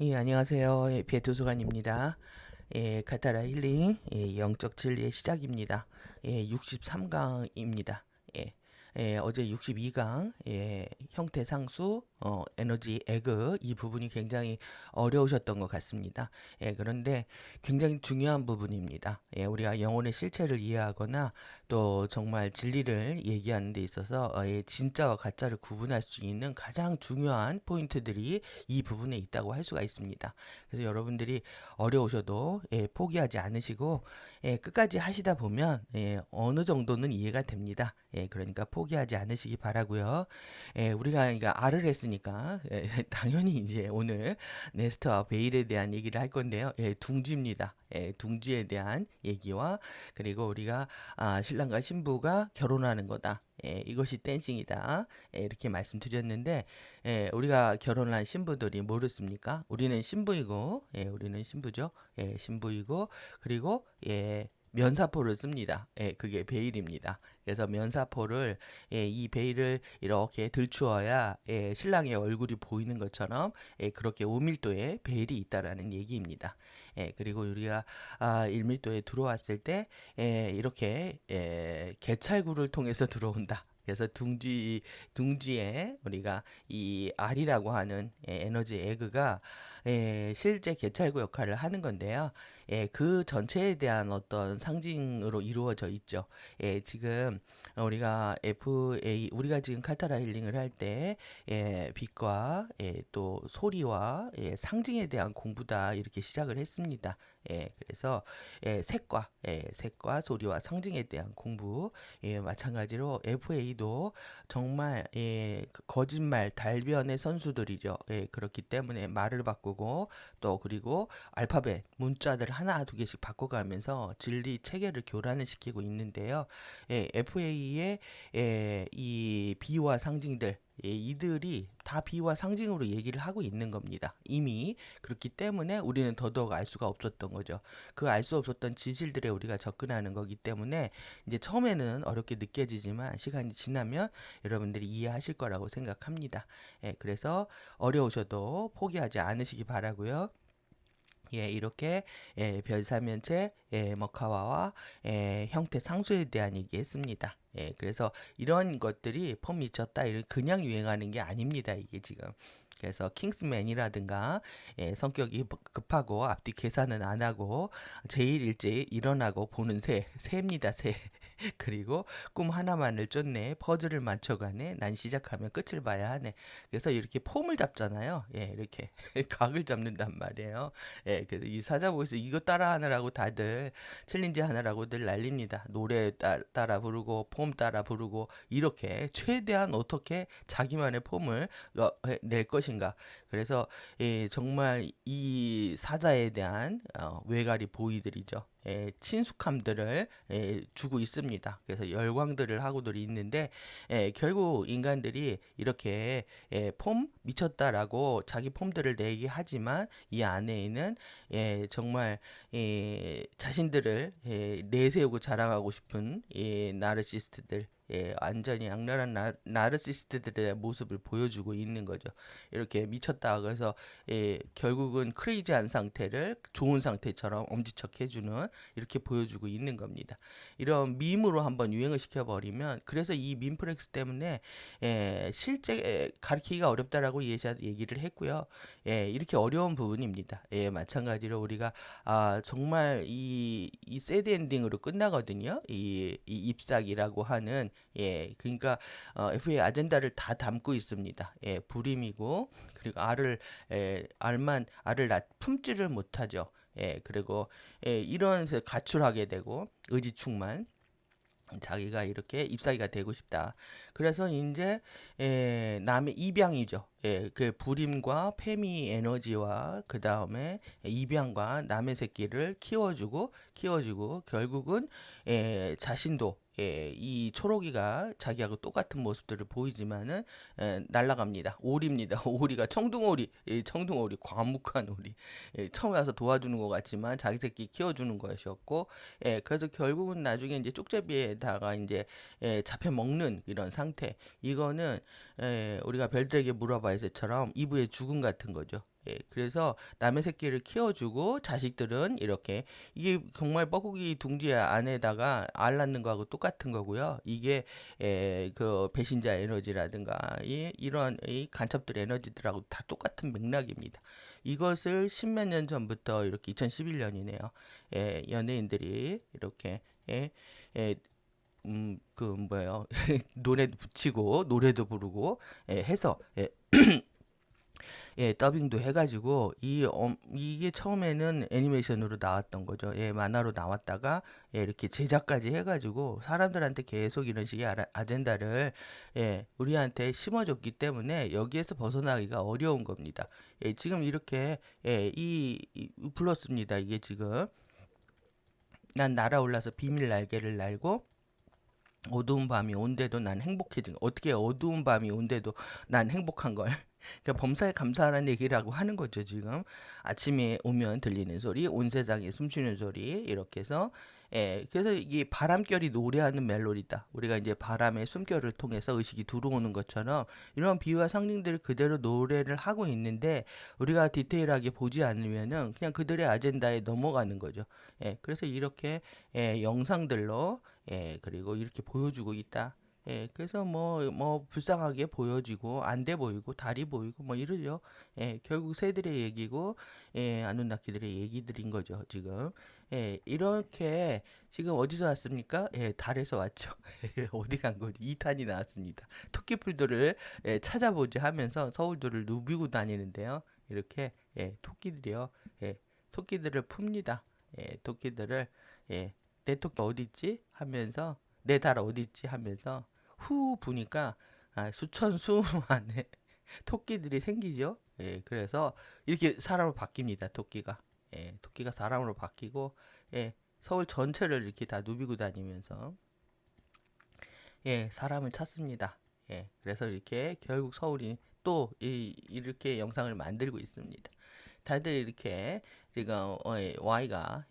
예, 안녕하세요. 해피의 도서관입니다. 예, 카타라 힐링, 영적 진리의 시작입니다. 예, 63강입니다. 예, 어제 62강, 형태 상수, 에너지 에그, 이 부분이 굉장히 어려우셨던 것 같습니다. 예, 그런데 굉장히 중요한 부분입니다. 예, 우리가 영혼의 실체를 이해하거나 또 정말 진리를 얘기하는 데 있어서 진짜와 가짜를 구분할 수 있는 가장 중요한 포인트들이 이 부분에 있다고 할 수가 있습니다. 그래서 여러분들이 어려우셔도 포기하지 않으시고 끝까지 하시다 보면 어느 정도는 이해가 됩니다. 그러니까 포기하지 않으시기 바라고요. 우리가 그러니까 R을 했으니까 당연히 이제 오늘 네스트와 베일에 대한 얘기를 할 건데요. 둥지입니다. 둥지에 대한 얘기와 그리고 우리가 신랑과 신부가 결혼하는 거다. 이것이 댄싱이다. 이렇게 말씀드렸는데 우리가 결혼한 신부들이 뭐였습니까? 우리는 신부이고, 우리는 신부죠. 신부이고, 그리고 면사포를 씁니다. 그게 베일입니다. 그래서 면사포를 이 베일을 이렇게 들추어야 신랑의 얼굴이 보이는 것처럼 그렇게 5밀도의 베일이 있다라는 얘기입니다. 그리고 우리가 1밀도에 들어왔을 때 이렇게 개찰구를 통해서 들어온다. 그래서 둥지에 우리가 이 R이라고 하는 에너지 에그가 실제 개찰구 역할을 하는 건데요. 그 전체에 대한 어떤 상징으로 이루어져 있죠. 지금 우리가 우리가 지금 카타라 힐링을 할 때 빛과 또 소리와 상징에 대한 공부다 이렇게 시작을 했습니다. 그래서 색과 소리와 상징에 대한 공부, 마찬가지로 FA도 정말 그 거짓말 달변의 선수들이죠. 그렇기 때문에 말을 바꾸고 또 그리고 알파벳 문자들 하나 두 개씩 바꿔가면서 진리 체계를 교란을 시키고 있는데요. FA의 이 비유와 상징들 이들이 다 비유와 상징으로 얘기를 하고 있는 겁니다. 이미 그렇기 때문에 우리는 더더욱 알 수가 없었던 거죠. 그 알 수 없었던 진실들에 우리가 접근하는 거기 때문에 이제 처음에는 어렵게 느껴지지만 시간이 지나면 여러분들이 이해하실 거라고 생각합니다. 그래서 어려우셔도 포기하지 않으시기 바라고요. 이렇게 별사면체 머카와와 형태 상수에 대한 얘기했습니다. 그래서 이런 것들이 폼 미쳤다 이런 그냥 유행하는 게 아닙니다. 이게 지금. 그래서 킹스맨이라든가 성격이 급하고 앞뒤 계산은 안 하고 제일 일찍 일어나고 보는 새입니다. 새. 그리고 꿈 하나만을 쫓네. 퍼즐을 맞춰가네. 난 시작하면 끝을 봐야 하네. 그래서 이렇게 폼을 잡잖아요. 이렇게 각을 잡는단 말이에요. 그래서 이 사자보에서 이거 따라 하느라고 다들 챌린지 하느라고들 난립니다. 노래 따라 부르고 폼 따라 부르고 이렇게 최대한 어떻게 자기만의 폼을 낼 것인가. 그래서 정말 이 사자에 대한 외가리 보이들이죠. 친숙함들을 주고 있습니다. 그래서 열광들을 하고들 있는데 결국 인간들이 이렇게 폼 미쳤다라고 자기 폼들을 내게 하지만 이 안에는 정말 자신들을 내세우고 자랑하고 싶은 나르시스트들 완전히 악랄한 나르시스트들의 모습을 보여주고 있는 거죠. 이렇게 미쳤다 그래서 결국은 크레이지한 상태를 좋은 상태처럼 엄지척 해주는 이렇게 보여주고 있는 겁니다. 이런 밈으로 한번 유행을 시켜버리면 그래서 이 밈프렉스 때문에 실제 가르치기가 어렵다라고 얘기를 했고요. 이렇게 어려운 부분입니다. 마찬가지로 우리가 정말 이 새드 엔딩으로 끝나거든요. 이 잎사귀라고 하는 그러니까 FA 아젠다를 다 담고 있습니다. 불임이고 그리고 알을 품지를 못하죠. 그리고 이런 가출하게 되고 의지충만 자기가 이렇게 잎사귀가 되고 싶다. 그래서 이제 남의 입양이죠. 그 불임과 페미 에너지와 그 다음에 입양과 남의 새끼를 키워주고 결국은 자신도 이 초록이가 자기하고 똑같은 모습들을 보이지만은 날아갑니다. 오리입니다. 오리가 청둥오리, 청둥오리, 과묵한 오리. 처음에 와서 도와주는 것 같지만 자기 새끼 키워주는 것이었고, 그래서 결국은 나중에 이제 쪽제비에다가 이제 잡혀 먹는 이런 상태. 이거는 우리가 별들에게 물어봐야지처럼 이브의 죽음 같은 거죠. 그래서 남의 새끼를 키워주고 자식들은 이렇게 이게 정말 뻐꾸기 둥지 안에다가 알 낳는 거하고 똑같은 거고요. 이게 그 배신자 에너지라든가 이런 이 간첩들 에너지들하고 다 똑같은 맥락입니다. 이것을 십몇 년 전부터 이렇게 2011년이네요. 연예인들이 이렇게 예, 예, 그 뭐예요? 노래도 붙이고 노래도 부르고 해서 더빙도 해가지고 이게 처음에는 애니메이션으로 나왔던 거죠. 만화로 나왔다가 이렇게 제작까지 해가지고 사람들한테 계속 이런 식의 아젠다를 우리한테 심어줬기 때문에 여기에서 벗어나기가 어려운 겁니다. 지금 이렇게 불렀습니다. 이게 지금 난 날아올라서 비밀 날개를 날고 어두운 밤이 온데도 난 행복해진 어떻게 어두운 밤이 온데도 난 행복한 걸 그러니까 범사에 감사하라는 얘기라고 하는 거죠 지금 아침에 오면 들리는 소리 온 세상에 숨쉬는 소리 이렇게 해서 그래서 이게 바람결이 노래하는 멜로디다 우리가 이제 바람의 숨결을 통해서 의식이 들어오는 것처럼 이런 비유와 상징들을 그대로 노래를 하고 있는데 우리가 디테일하게 보지 않으면은 그냥 그들의 아젠다에 넘어가는 거죠 그래서 이렇게 영상들로 그리고 이렇게 보여주고 있다. 그래서 뭐 불쌍하게 보여지고 안 돼 보이고 다리 보이고 뭐 이러죠. 결국 새들의 얘기고 아누나키들의 얘기들인 거죠, 지금. 이렇게 지금 어디서 왔습니까? 달에서 왔죠. 어디 간 거지? 2탄이 나왔습니다. 토끼풀들을 찾아보지 하면서 서울들을 누비고 다니는데요. 이렇게 토끼들이요. 토끼들을 풉니다. 토끼들을 내 토끼 어디 있지? 하면서 내 달 어디 있지? 하면서 후 부니까 수천 수만의 토끼들이 생기죠. 그래서 이렇게 사람으로 바뀝니다. 토끼가. 토끼가 사람으로 바뀌고 서울 전체를 이렇게 다 누비고 다니면서 사람을 찾습니다. 그래서 이렇게 결국 서울이 또 이렇게 영상을 만들고 있습니다. 다들 이렇게 지금 Y가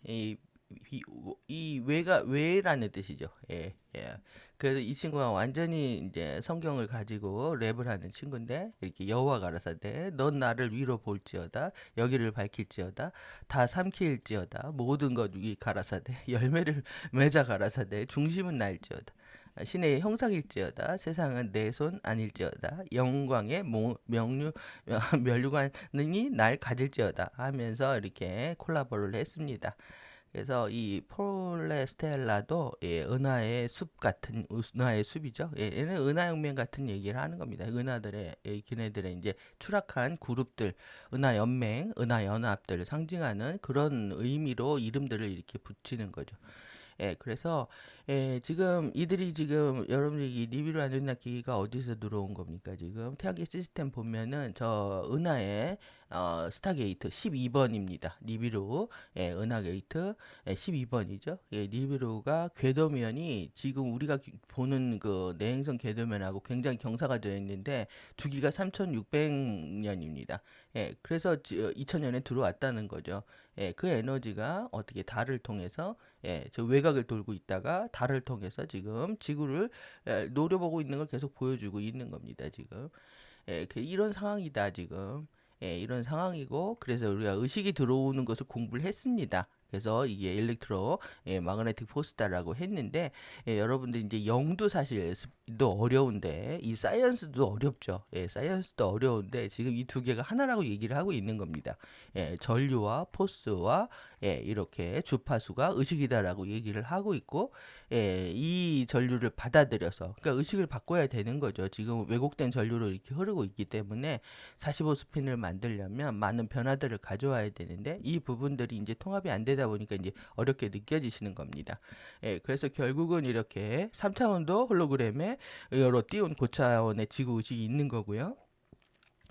이 외라는 뜻이죠. 그래서 이 친구가 완전히 이제 성경을 가지고 랩을 하는 친구인데 이렇게 여호와 가라사대 넌 나를 위로 볼지어다 여기를 밝힐지어다 다 삼킬지어다 모든 것 위 가라사대 열매를 맺어 가라사대 중심은 날지어다 신의 형상일지어다 세상은 내 손 아닐지어다 영광의 면류관이 날 가질지어다 하면서 이렇게 콜라보를 했습니다. 그래서 이 폴레스텔라도 은하의 숲 같은 은하의 숲이죠. 얘는 은하혁명 같은 얘기를 하는 겁니다. 은하들의 걔네들의 이제 추락한 그룹들, 은하연맹, 은하연합들을 상징하는 그런 의미로 이름들을 이렇게 붙이는 거죠. 그래서 지금 이들이 지금 여러분들이 이 리뷰를 하는 기기가 어디서 들어온 겁니까? 지금 태양계 시스템 보면은 저 은하의 스타게이트 12번입니다. 니비루 은하 게이트 12번이죠. 니비루가 궤도면이 지금 우리가 보는 그 내행성 궤도면하고 굉장히 경사가 되어 있는데 주기가 3,600년입니다. 그래서 2000년에 들어왔다는 거죠. 그 에너지가 어떻게 달을 통해서 저 외곽을 돌고 있다가 달을 통해서 지금 지구를 노려보고 있는 걸 계속 보여주고 있는 겁니다. 지금 이런 상황이다 지금 이런 상황이고 그래서 우리가 의식이 들어오는 것을 공부를 했습니다. 그래서 이게 일렉트로 마그네틱 포스다라고 했는데 여러분들 이제 영도 사실 도 어려운데 이 사이언스도 어렵죠. 사이언스도 어려운데 지금 이 두 개가 하나라고 얘기를 하고 있는 겁니다. 전류와 포스와 이렇게 주파수가 의식이다라고 얘기를 하고 있고 이 전류를 받아들여서 그러니까 의식을 바꿔야 되는 거죠. 지금 왜곡된 전류로 이렇게 흐르고 있기 때문에 45스핀을 만들려면 많은 변화들을 가져와야 되는데 이 부분들이 이제 통합이 안 되다 보니까 이제 어렵게 느껴지시는 겁니다. 그래서 결국은 이렇게 3차원도 홀로그램에 여러 띄운 고차원의 지구 의식이 있는 거고요.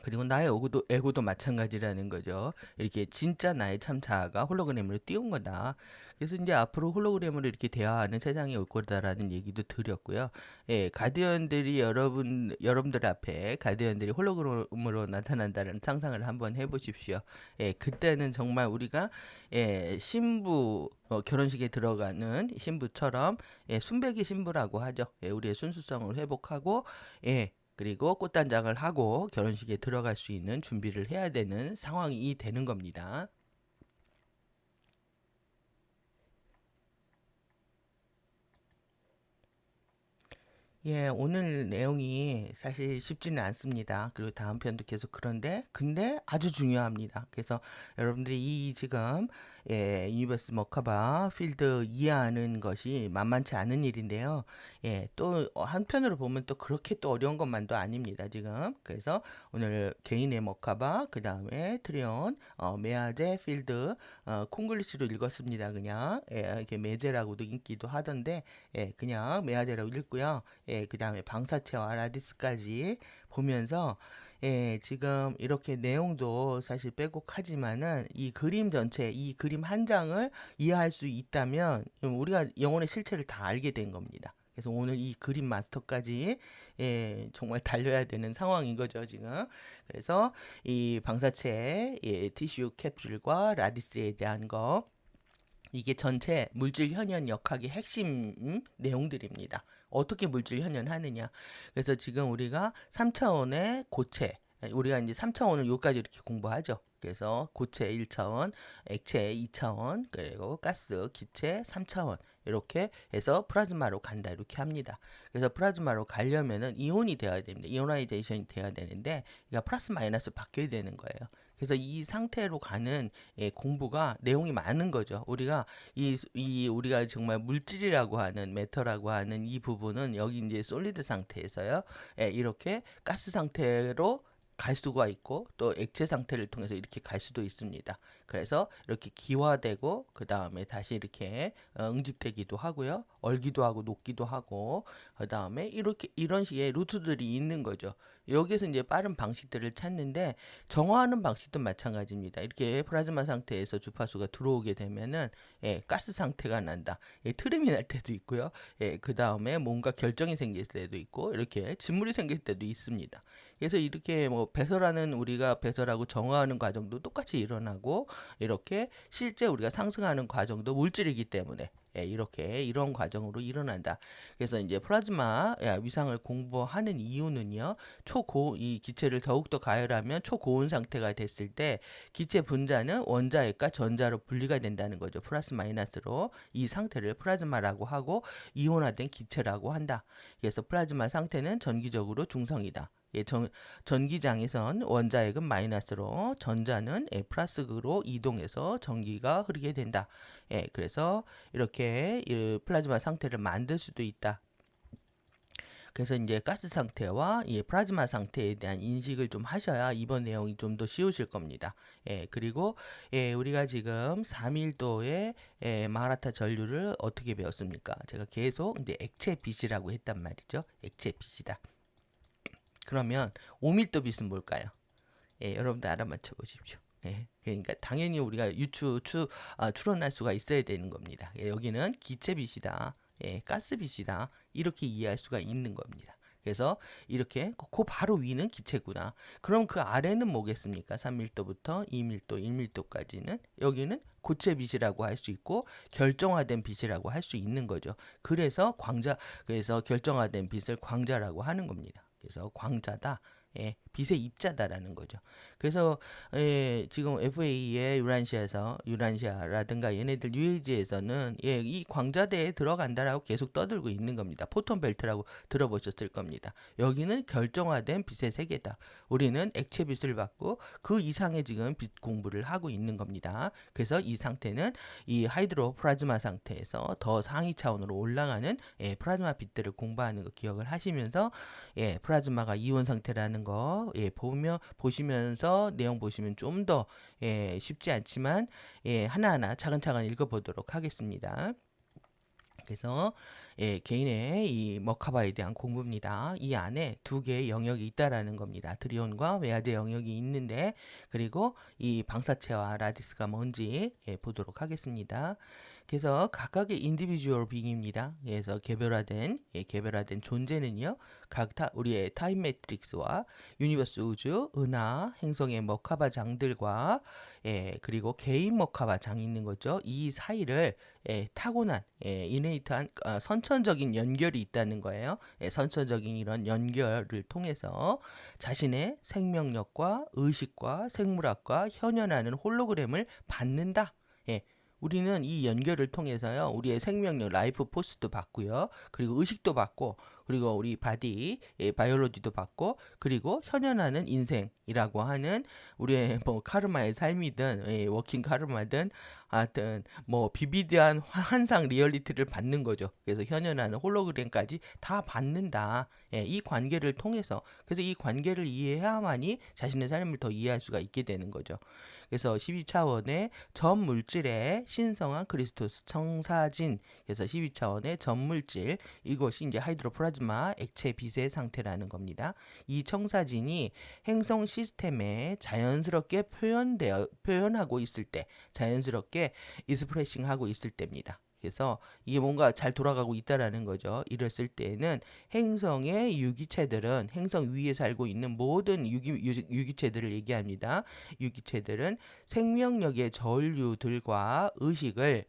그리고 나의 에고도 마찬가지라는 거죠. 이렇게 진짜 나의 참 자아가 홀로그램으로 띄운 거다. 그래서 이제 앞으로 홀로그램으로 이렇게 대화하는 세상이 올 거다라는 얘기도 드렸고요. 가디언들이 여러분들 앞에 가디언들이 홀로그램으로 나타난다는 상상을 한번 해보십시오. 그때는 정말 우리가 신부 결혼식에 들어가는 신부처럼 순백의 신부라고 하죠. 우리의 순수성을 회복하고 그리고 꽃단장을 하고 결혼식에 들어갈 수 있는 준비를 해야 되는 상황이 되는 겁니다. 예, 오늘 내용이 사실 쉽지는 않습니다. 그리고 다음 편도 계속 근데 아주 중요합니다. 그래서 여러분들이 이 지금 유니버스 머카바 필드 이해하는 것이 만만치 않은 일인데요. 예, 또 한편으로 보면 또 그렇게 또 어려운 것만도 아닙니다. 지금. 그래서 오늘 개인의 머카바, 그 다음에 트리온, 메아제 필드, 콩글리시로 읽었습니다. 그냥 이렇게 메제라고도 읽기도 하던데, 그냥 메아제라고 읽고요. 그 다음에 방사체와 라디스까지 보면서 지금 이렇게 내용도 사실 빼곡하지만은 이 그림 전체, 이 그림 한 장을 이해할 수 있다면 우리가 영혼의 실체를 다 알게 된 겁니다. 그래서 오늘 이 그림 마스터까지 정말 달려야 되는 상황인 거죠, 지금. 그래서 이 방사체, 티슈 캡슐과 라디스에 대한 거 이게 전체 물질 현현 역학의 핵심 내용들입니다. 어떻게 물질 현현하느냐. 그래서 지금 우리가 3차원의 고체, 우리가 이제 3차원을 여기까지 이렇게 공부하죠. 그래서 고체 1차원, 액체 2차원, 그리고 가스, 기체 3차원 이렇게 해서 플라즈마로 간다 이렇게 합니다. 그래서 플라즈마로 가려면은 이온이 되어야 됩니다. 이오나이제이션이 되어야 되는데 그러니까 플러스 마이너스 바뀌어야 되는 거예요. 그래서 이 상태로 가는 공부가 내용이 많은 거죠. 우리가 우리가 정말 물질이라고 하는 메터라고 하는 이 부분은 여기 이제 솔리드 상태에서요. 이렇게 가스 상태로 갈 수가 있고 또 액체 상태를 통해서 이렇게 갈 수도 있습니다. 그래서 이렇게 기화되고 그 다음에 다시 이렇게 응집되기도 하고요. 얼기도 하고 녹기도 하고 그 다음에 이렇게 이런 식의 루트들이 있는 거죠. 여기서 이제 빠른 방식들을 찾는데 정화하는 방식도 마찬가지입니다. 이렇게 플라즈마 상태에서 주파수가 들어오게 되면은 가스 상태가 난다. 트림이 날 때도 있고요. 그 다음에 뭔가 결정이 생길 때도 있고 이렇게 진물이 생길 때도 있습니다. 그래서 이렇게 뭐 배설하는 우리가 배설하고 정화하는 과정도 똑같이 일어나고 이렇게 실제 우리가 상승하는 과정도 물질이기 때문에 이렇게 이런 과정으로 일어난다. 그래서 이제 플라즈마 위상을 공부하는 이유는요. 이 기체를 더욱더 가열하면 초고온 상태가 됐을 때 기체 분자는 원자핵과 전자로 분리가 된다는 거죠. 플러스 마이너스로 이 상태를 플라즈마라고 하고 이온화된 기체라고 한다. 그래서 플라즈마 상태는 전기적으로 중성이다. 전기장에선 원자핵은 마이너스로 전자는 플러스로 이동해서 전기가 흐르게 된다. 그래서 이렇게 플라즈마 상태를 만들 수도 있다. 그래서 이제 가스 상태와 플라즈마 상태에 대한 인식을 좀 하셔야 이번 내용이 좀 더 쉬우실 겁니다. 그리고 우리가 지금 3일도의 마라타 전류를 어떻게 배웠습니까? 제가 계속 이제 액체 빛이라고 했단 말이죠. 액체 빛이다. 그러면 5밀도 빛은 뭘까요? 여러분들 알아맞혀 보십시오. 그러니까 당연히 우리가 추론할 수가 있어야 되는 겁니다. 여기는 기체빛이다, 가스빛이다 이렇게 이해할 수가 있는 겁니다. 그래서 이렇게 그 바로 위는 기체구나. 그럼 그 아래는 뭐겠습니까? 3밀도부터 2밀도, 1밀도까지는 여기는 고체빛이라고 할 수 있고 결정화된 빛이라고 할 수 있는 거죠. 그래서 결정화된 빛을 광자라고 하는 겁니다. 그래서 광자다. 빛의 입자다라는 거죠. 그래서 지금 FA의 유란시아라든가 얘네들 UAG에서는 이 광자대에 들어간다라고 계속 떠들고 있는 겁니다. 포톤 벨트라고 들어보셨을 겁니다. 여기는 결정화된 빛의 세계다. 우리는 액체 빛을 받고 그 이상의 지금 빛 공부를 하고 있는 겁니다. 그래서 이 상태는 이 하이드로 플라즈마 상태에서 더 상위 차원으로 올라가는 플라즈마 빛들을 공부하는 거 기억을 하시면서 플라즈마가 이온 상태라는 거 보시면서 내용 보시면 좀 더 쉽지 않지만 하나하나 차근차근 읽어보도록 하겠습니다. 그래서 개인의 이 머카바에 대한 공부입니다. 이 안에 두 개의 영역이 있다라는 겁니다. 드리온과 외화제 영역이 있는데 그리고 이 방사체와 라디스가 뭔지 보도록 하겠습니다. 그래서 각각의 인디비주얼 빙입니다. 그래서 개별화된 존재는요. 우리의 타임 매트릭스와 유니버스 우주, 은하, 행성의 머카바 장들과 그리고 개인 머카바 장이 있는 거죠. 이 사이를 타고난 이네이트한 선천적인 연결이 있다는 거예요. 선천적인 이런 연결을 통해서 자신의 생명력과 의식과 생물학과 현현하는 홀로그램을 받는다. 우리는 이 연결을 통해서요, 우리의 생명력, 라이프 포스도 받고요, 그리고 의식도 받고, 그리고 우리 바디, 바이올로지도 받고, 그리고 현현하는 인생이라고 하는 우리의 뭐 카르마의 삶이든, 워킹 카르마든, 하여튼 뭐 비비디한 환상 리얼리티를 받는 거죠. 그래서 현현하는 홀로그램까지 다 받는다. 이 관계를 통해서. 그래서 이 관계를 이해해야만이 자신의 삶을 더 이해할 수가 있게 되는 거죠. 그래서 12차원의 전 물질의 신성한 크리스토스 청사진, 그래서 12차원의 전 물질, 이것이 이제 하이드로플라즈마 액체 빛의 상태라는 겁니다. 이 청사진이 행성 시스템에 자연스럽게 표현하고 있을 때, 자연스럽게 익스프레싱 하고 있을 때입니다. 그래서 이게 뭔가 잘 돌아가고 있다라는 거죠. 이랬을 때에는 행성의 유기체들은 행성 위에 살고 있는 모든 유기체들을 얘기합니다. 유기체들은 생명력의 전류들과 의식을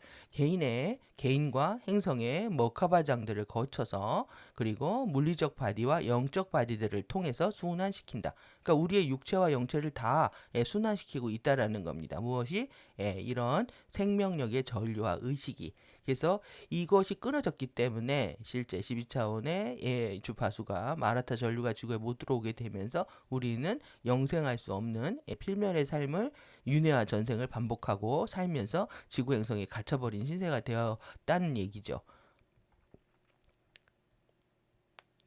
개인과 행성의 머카바장들을 거쳐서 그리고 물리적 바디와 영적 바디들을 통해서 순환시킨다. 그러니까 우리의 육체와 영체를 다 순환시키고 있다라는 겁니다. 무엇이? 이런 생명력의 전류와 의식이. 그래서 이것이 끊어졌기 때문에 실제 12차원의 주파수가 마라타 전류가 지구에 못 들어오게 되면서 우리는 영생할 수 없는 필면의 삶을 윤회와 전생을 반복하고 살면서 지구 행성에 갇혀버린 신세가 되었다는 얘기죠.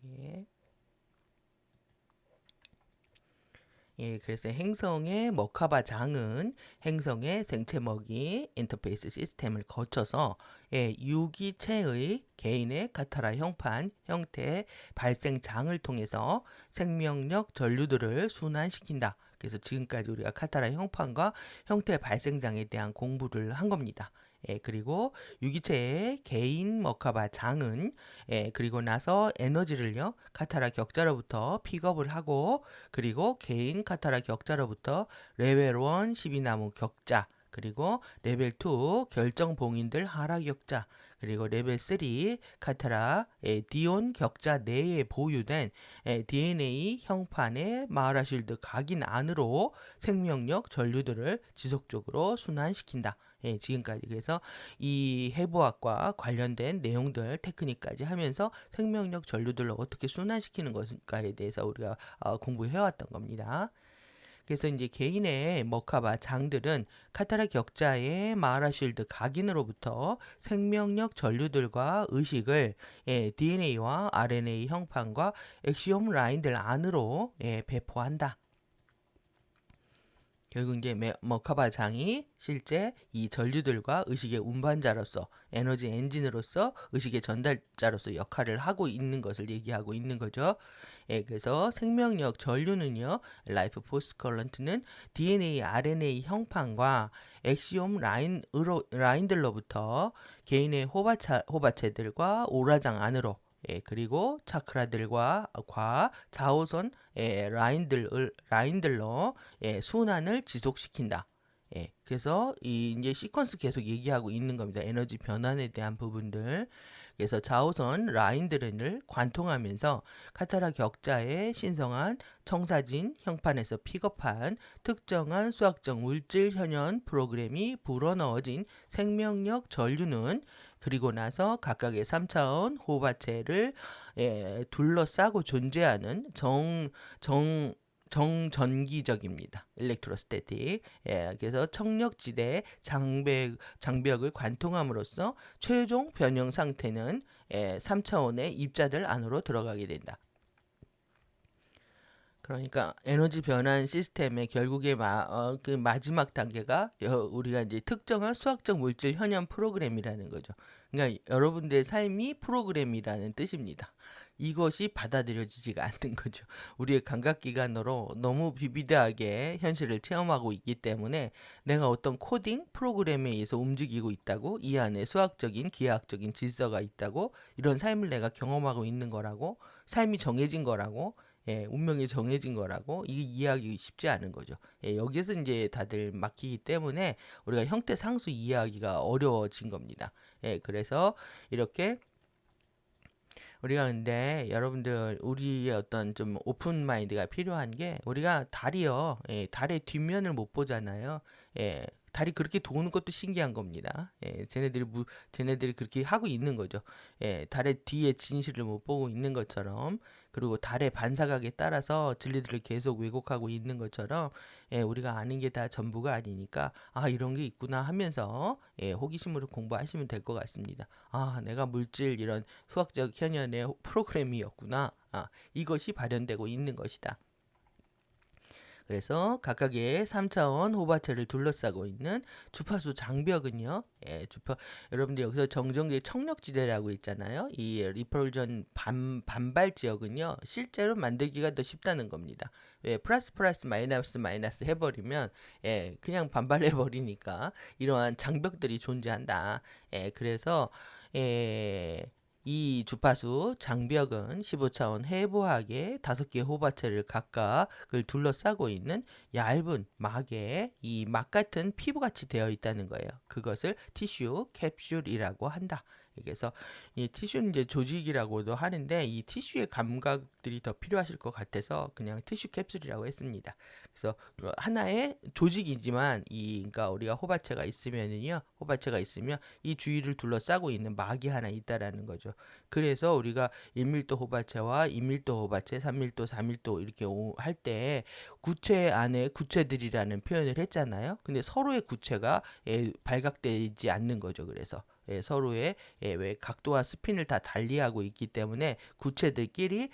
예. 그래서 행성의 머카바 장은 행성의 생체 먹이 인터페이스 시스템을 거쳐서 유기체의 개인의 카타라 형판 형태의 발생 장을 통해서 생명력 전류들을 순환시킨다. 그래서 지금까지 우리가 카타라 형판과 형태 발생장에 대한 공부를 한 겁니다. 그리고 유기체의 개인 머카바 장은 그리고 나서 에너지를요 카타라 격자로부터 픽업을 하고 그리고 개인 카타라 격자로부터 레벨 1 12나무 격자 그리고 레벨 2 결정 봉인들 하락 격자 그리고 레벨 3 카타라 디온 격자 내에 보유된 DNA 형판의 마하라실드 각인 안으로 생명력 전류들을 지속적으로 순환시킨다. 지금까지 그래서 이 해부학과 관련된 내용들 테크닉까지 하면서 생명력 전류들을 어떻게 순환시키는 것인가에 대해서 우리가 공부해왔던 겁니다. 그래서 이제 개인의 머카바 장들은 카타라 격자의 마하라실드 각인으로부터 생명력 전류들과 의식을 DNA와 RNA 형판과 엑시옴 라인들 안으로 배포한다. 결국 이제 머카바 장이 실제 이 전류들과 의식의 운반자로서 에너지 엔진으로서 의식의 전달자로서 역할을 하고 있는 것을 얘기하고 있는 거죠. 그래서 생명력 전류는요, 라이프 포스 커런트는 DNA, RNA 형판과 엑시옴 라인들로부터 개인의 호바체들과 오라장 안으로 그리고 차크라들과 자오선 라인들로 순환을 지속시킨다. 그래서 이제 시퀀스 계속 얘기하고 있는 겁니다. 에너지 변환에 대한 부분들. 그래서 자오선 라인들을 관통하면서 카타라 격자의 신성한 청사진 형판에서 픽업한 특정한 수학적 물질 현현 프로그램이 불어넣어진 생명력 전류는 그리고 나서 각각의 3차원 호흡하체를 둘러싸고 존재하는 정전기적입니다. 일렉트로스태틱. 그래서 청력지대 장벽을 관통함으로써 최종 변형 상태는 3차원의 입자들 안으로 들어가게 된다. 그러니까 에너지 변환 시스템의 결국의 그 마지막 단계가 우리가 이제 특정한 수학적 물질 현현 프로그램이라는 거죠. 그러니까 여러분들의 삶이 프로그램이라는 뜻입니다. 이것이 받아들여지지가 않는 거죠. 우리의 감각기관으로 너무 비비드하게 현실을 체험하고 있기 때문에 내가 어떤 코딩 프로그램에 의해서 움직이고 있다고, 이 안에 수학적인 기하학적인 질서가 있다고, 이런 삶을 내가 경험하고 있는 거라고, 삶이 정해진 거라고, 운명이 정해진 거라고, 이 이해하기 쉽지 않은 거죠. 여기서 이제 다들 막히기 때문에 우리가 형태 상수 이해하기가 어려워진 겁니다. 그래서 이렇게 우리가, 근데 여러분들, 우리의 어떤 좀 오픈 마인드가 필요한 게, 우리가 달이요, 달의 뒷면을 못 보잖아요. 달이 그렇게 도는 것도 신기한 겁니다. 쟤네들이 그렇게 하고 있는 거죠. 달의 뒤에 진실을 못 보고 있는 것처럼, 그리고 달의 반사각에 따라서 진리들을 계속 왜곡하고 있는 것처럼, 우리가 아는 게 다 전부가 아니니까, 아, 이런 게 있구나 하면서, 호기심으로 공부하시면 될 것 같습니다. 아, 내가 물질 이런 수학적 현현의 프로그램이었구나. 아, 이것이 발현되고 있는 것이다. 그래서 각각의 3차원 호바체를 둘러싸고 있는 주파수 장벽은요. 여러분들 여기서 정정계 청력지대라고 있잖아요. 이 리펄전 반발 지역은요. 실제로 만들기가 더 쉽다는 겁니다. 왜 플러스 플러스 마이너스 마이너스 해버리면 그냥 반발해버리니까 이러한 장벽들이 존재한다. 그래서 이 주파수 장벽은 15차원 해부학의 5개의 호바체를 각각을 둘러싸고 있는 얇은 막에, 이 막 같은 피부같이 되어 있다는 거예요. 그것을 티슈 캡슐이라고 한다. 그래서 이 티슈는 이제 조직이라고도 하는데, 이 티슈의 감각들이 더 필요하실 것 같아서 그냥 티슈 캡슐이라고 했습니다. 그래서 하나의 조직이지만, 그러니까 우리가 호바체가 있으면 이 주위를 둘러싸고 있는 막이 하나 있다라는 거죠. 그래서 우리가 1밀도 호바체와 2밀도 호바체, 3밀도, 4밀도 이렇게 할 때 구체 안에 구체들이라는 표현을 했잖아요. 근데 서로의 구체가 발각되지 않는 거죠. 그래서 서로의 왜 각도와 스핀을 다 달리하고 있기 때문에 구체들끼리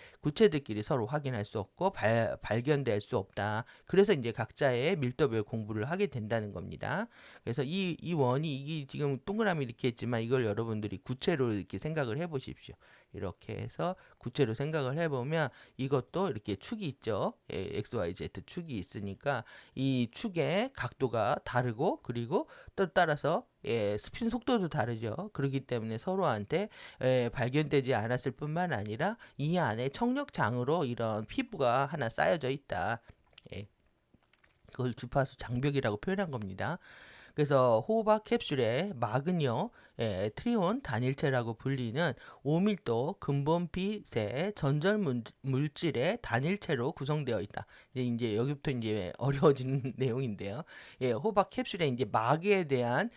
서로 확인할 수 없고 발견될 수 없다. 그래서 이제 각자의 밀도별 공부를 하게 된다는 겁니다. 그래서 이 원이, 이게 지금 동그라미 이렇게 했지만 이걸 여러분들이 구체로 이렇게 생각을 해보십시오. 이렇게 해서 구체로 생각을 해보면 이것도 이렇게 축이 있죠. XYZ 축이 있으니까 이 축의 각도가 다르고, 그리고 또 따라서 스핀 속도도 다르죠. 그렇기 때문에 서로한테 발견되지 않았을 뿐만 아니라 이 안에 청력장으로 이런 피부가 하나 쌓여져 있다. 예, 그걸 주파수 장벽이라고 표현한 겁니다. 그래서 호박 캡슐의 막은요, 트리온 단일체라고 불리는 5밀도 근본빛의 전절 물질의 단일체로 구성되어 있다. 이제 여기부터 이제 어려워지는 내용인데요. 호박 캡슐의 이제 막에 대한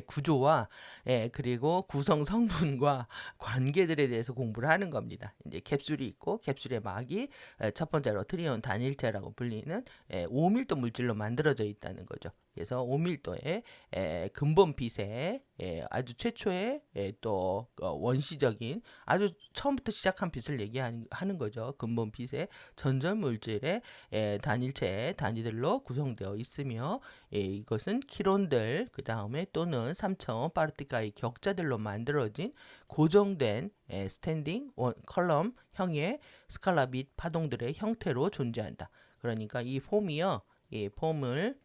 구조와 그리고 구성 성분과 관계들에 대해서 공부를 하는 겁니다. 이제 캡슐이 있고, 캡슐의 막이 첫 번째로 트리온 단일체라고 불리는 5밀도 물질로 만들어져 있다는 거죠. 그래서 5밀도의 근본빛의 아주 최초의 또 원시적인, 아주 처음부터 시작한 빛을 얘기하는 거죠. 근본빛의 전전 물질의 단일체 단위들로 구성되어 있으며, 이것은 키론들, 그 다음에 또는 3차원 파르티카의 격자들로 만들어진 고정된 스탠딩 컬럼 형의 스칼라 및 파동들의 형태로 존재한다. 그러니까 이 폼이요, 이 폼을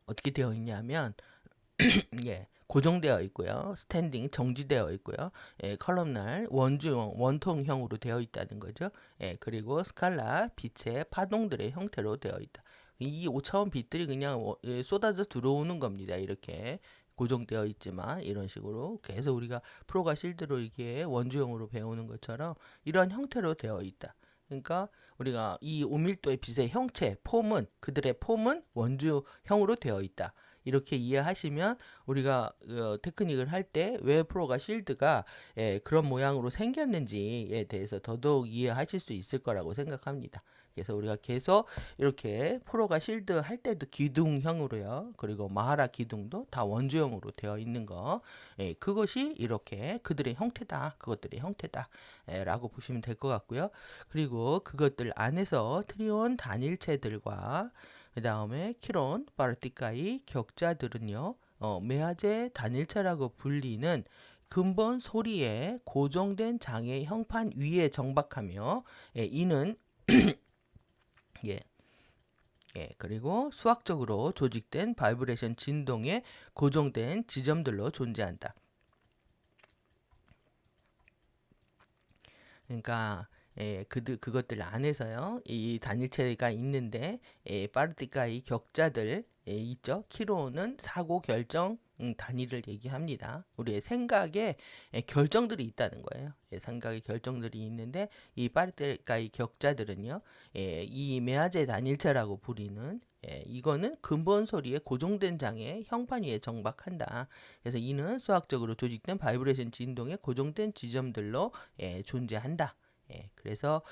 어떻게 되어 있냐면 고정되어 있고요. 스탠딩 정지되어 있고요. 컬럼날 원주형 원통형으로 되어 있다는 거죠. 그리고 스칼라 빛의 파동들의 형태로 되어 있다. 이 5차원 빛들이 그냥 쏟아져 들어오는 겁니다. 이렇게 고정되어 있지만 이런 식으로 계속 우리가 프로가 실드로 이렇게 원주형으로 배우는 것처럼 이런 형태로 되어 있다. 그러니까 우리가 이 5밀도의 빛의 형체, 그들의 폼은 원주형으로 되어 있다. 이렇게 이해하시면 우리가 테크닉을 할 때 왜 프로가 실드가 그런 모양으로 생겼는지에 대해서 더더욱 이해하실 수 있을 거라고 생각합니다. 그래서 우리가 계속 이렇게 프로가 실드 할 때도 기둥형으로요. 그리고 마하라 기둥도 다 원주형으로 되어 있는 거. 그것이 이렇게 그것들의 형태다. 라고 보시면 될 것 같고요. 그리고 그것들 안에서 트리온 단일체들과 그 다음에 키론, 파르티카의 격자들은요, 메아제 단일체라고 불리는 근본 소리에 고정된 장의 형판 위에 정박하며 이는 예, 그리고 수학적으로 조직된 바이브레이션 진동에 고정된 지점들로 존재한다. 그러니까 그것들 안에서요. 이 단일체가 있는데 파르티카의 격자들 있죠. 키로는 사고 결정 단위를 얘기합니다. 우리의 생각에 결정들이 있다는 거예요. 생각의 결정들이 있는데 이 파르티카의 격자들은요. 이 메아제 단일체라고 부리는 이거는 근본 소리에 고정된 장의 형판 위에 정박한다. 그래서 이는 수학적으로 조직된 바이브레이션 진동의 고정된 지점들로 존재한다. 그래서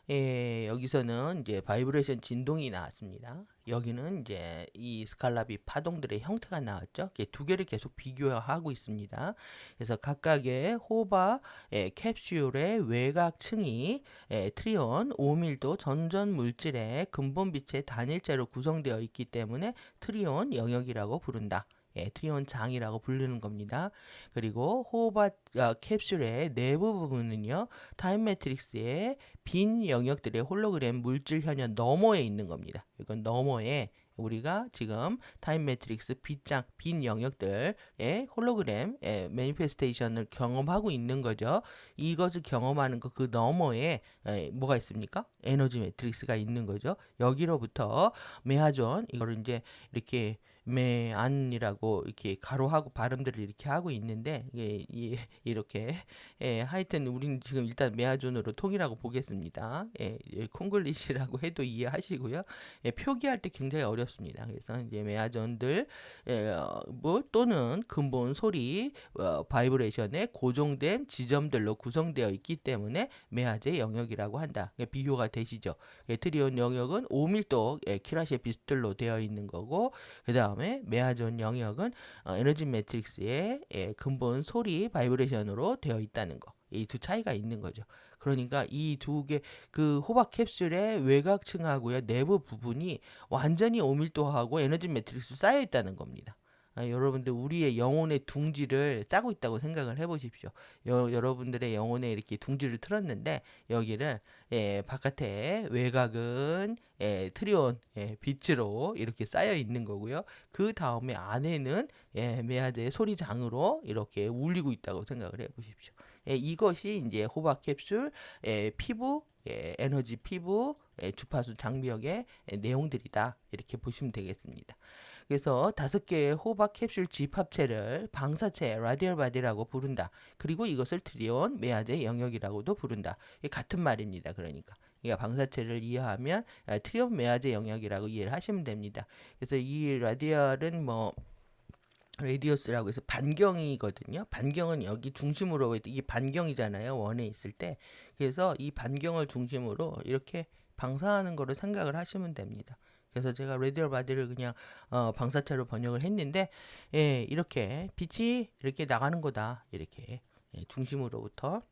여기서는 이제 바이브레이션 진동이 나왔습니다. 여기는 이제 이 스칼라비 파동들의 형태가 나왔죠. 두 개를 계속 비교하고 있습니다. 그래서 각각의 호바 캡슐의 외곽층이 트리온 5밀도 전전 물질의 근본 빛의 단일체로 구성되어 있기 때문에 트리온 영역이라고 부른다. 트리온 장이라고 부르는 겁니다. 그리고 호흡 캡슐의 내부 부분은요. 타임 매트릭스의 빈 영역들의 홀로그램 물질 현현 너머에 있는 겁니다. 이건 너머에 우리가 지금 타임 매트릭스 빈 영역들의 홀로그램 매니페스테이션을 경험하고 있는 거죠. 이것을 경험하는 그 너머에 뭐가 있습니까? 에너지 매트릭스가 있는 거죠. 여기로부터 메아존 이거를 이제 이렇게 메안이라고 이렇게 가로하고 발음들을 이렇게 하고 있는데 이렇게 하여튼 우리는 지금 일단 메아존으로 통일하고 보겠습니다. 콩글리시라고 해도 이해하시고요. 표기할 때 굉장히 어렵습니다. 그래서 이제 메아존들 뭐 또는 근본 소리 바이브레이션의 고정된 지점들로 구성되어 있기 때문에 메아제 영역이라고 한다. 비교가 되시죠? 트리온 영역은 5밀도 키라시의 비스틀로 되어 있는 거고 그 다음에 메아존 영역은 에너지 매트릭스의 근본 소리 바이브레이션으로 되어 있다는 거. 이 두 차이가 있는 거죠. 그러니까 이 두 개 그 호박 캡슐의 외곽층하고요 내부 부분이 완전히 오밀도하고 에너지 매트릭스 쌓여 있다는 겁니다. 여러분들 우리의 영혼의 둥지를 짜고 있다고 생각을 해보십시오. 여러분들의 영혼에 이렇게 둥지를 틀었는데 여기를 바깥에 외곽은 트리온 빛으로 이렇게 쌓여 있는 거고요. 그 다음에 안에는 메아제 소리장으로 이렇게 울리고 있다고 생각을 해보십시오. 이것이 이제 호박 캡슐 피부 에너지 피부 주파수 장벽의 내용들이다 이렇게 보시면 되겠습니다. 그래서 5개의 호박 캡슐 집합체를 방사체 라디얼 바디라고 부른다. 그리고 이것을 트리온 메아제 영역이라고도 부른다. 같은 말입니다. 그러니까 방사체를 이해하면 트리온 메아제 영역이라고 이해를 하시면 됩니다. 그래서 이 라디얼은 뭐 레디어스라고 해서 반경이거든요. 반경은 여기 중심으로 이게 반경이잖아요. 원에 있을 때. 그래서 이 반경을 중심으로 이렇게 방사하는 거로 생각을 하시면 됩니다. 그래서 제가 레디얼 바디를 그냥 방사체로 번역을 했는데 이렇게 빛이 이렇게 나가는 거다. 이렇게 중심으로부터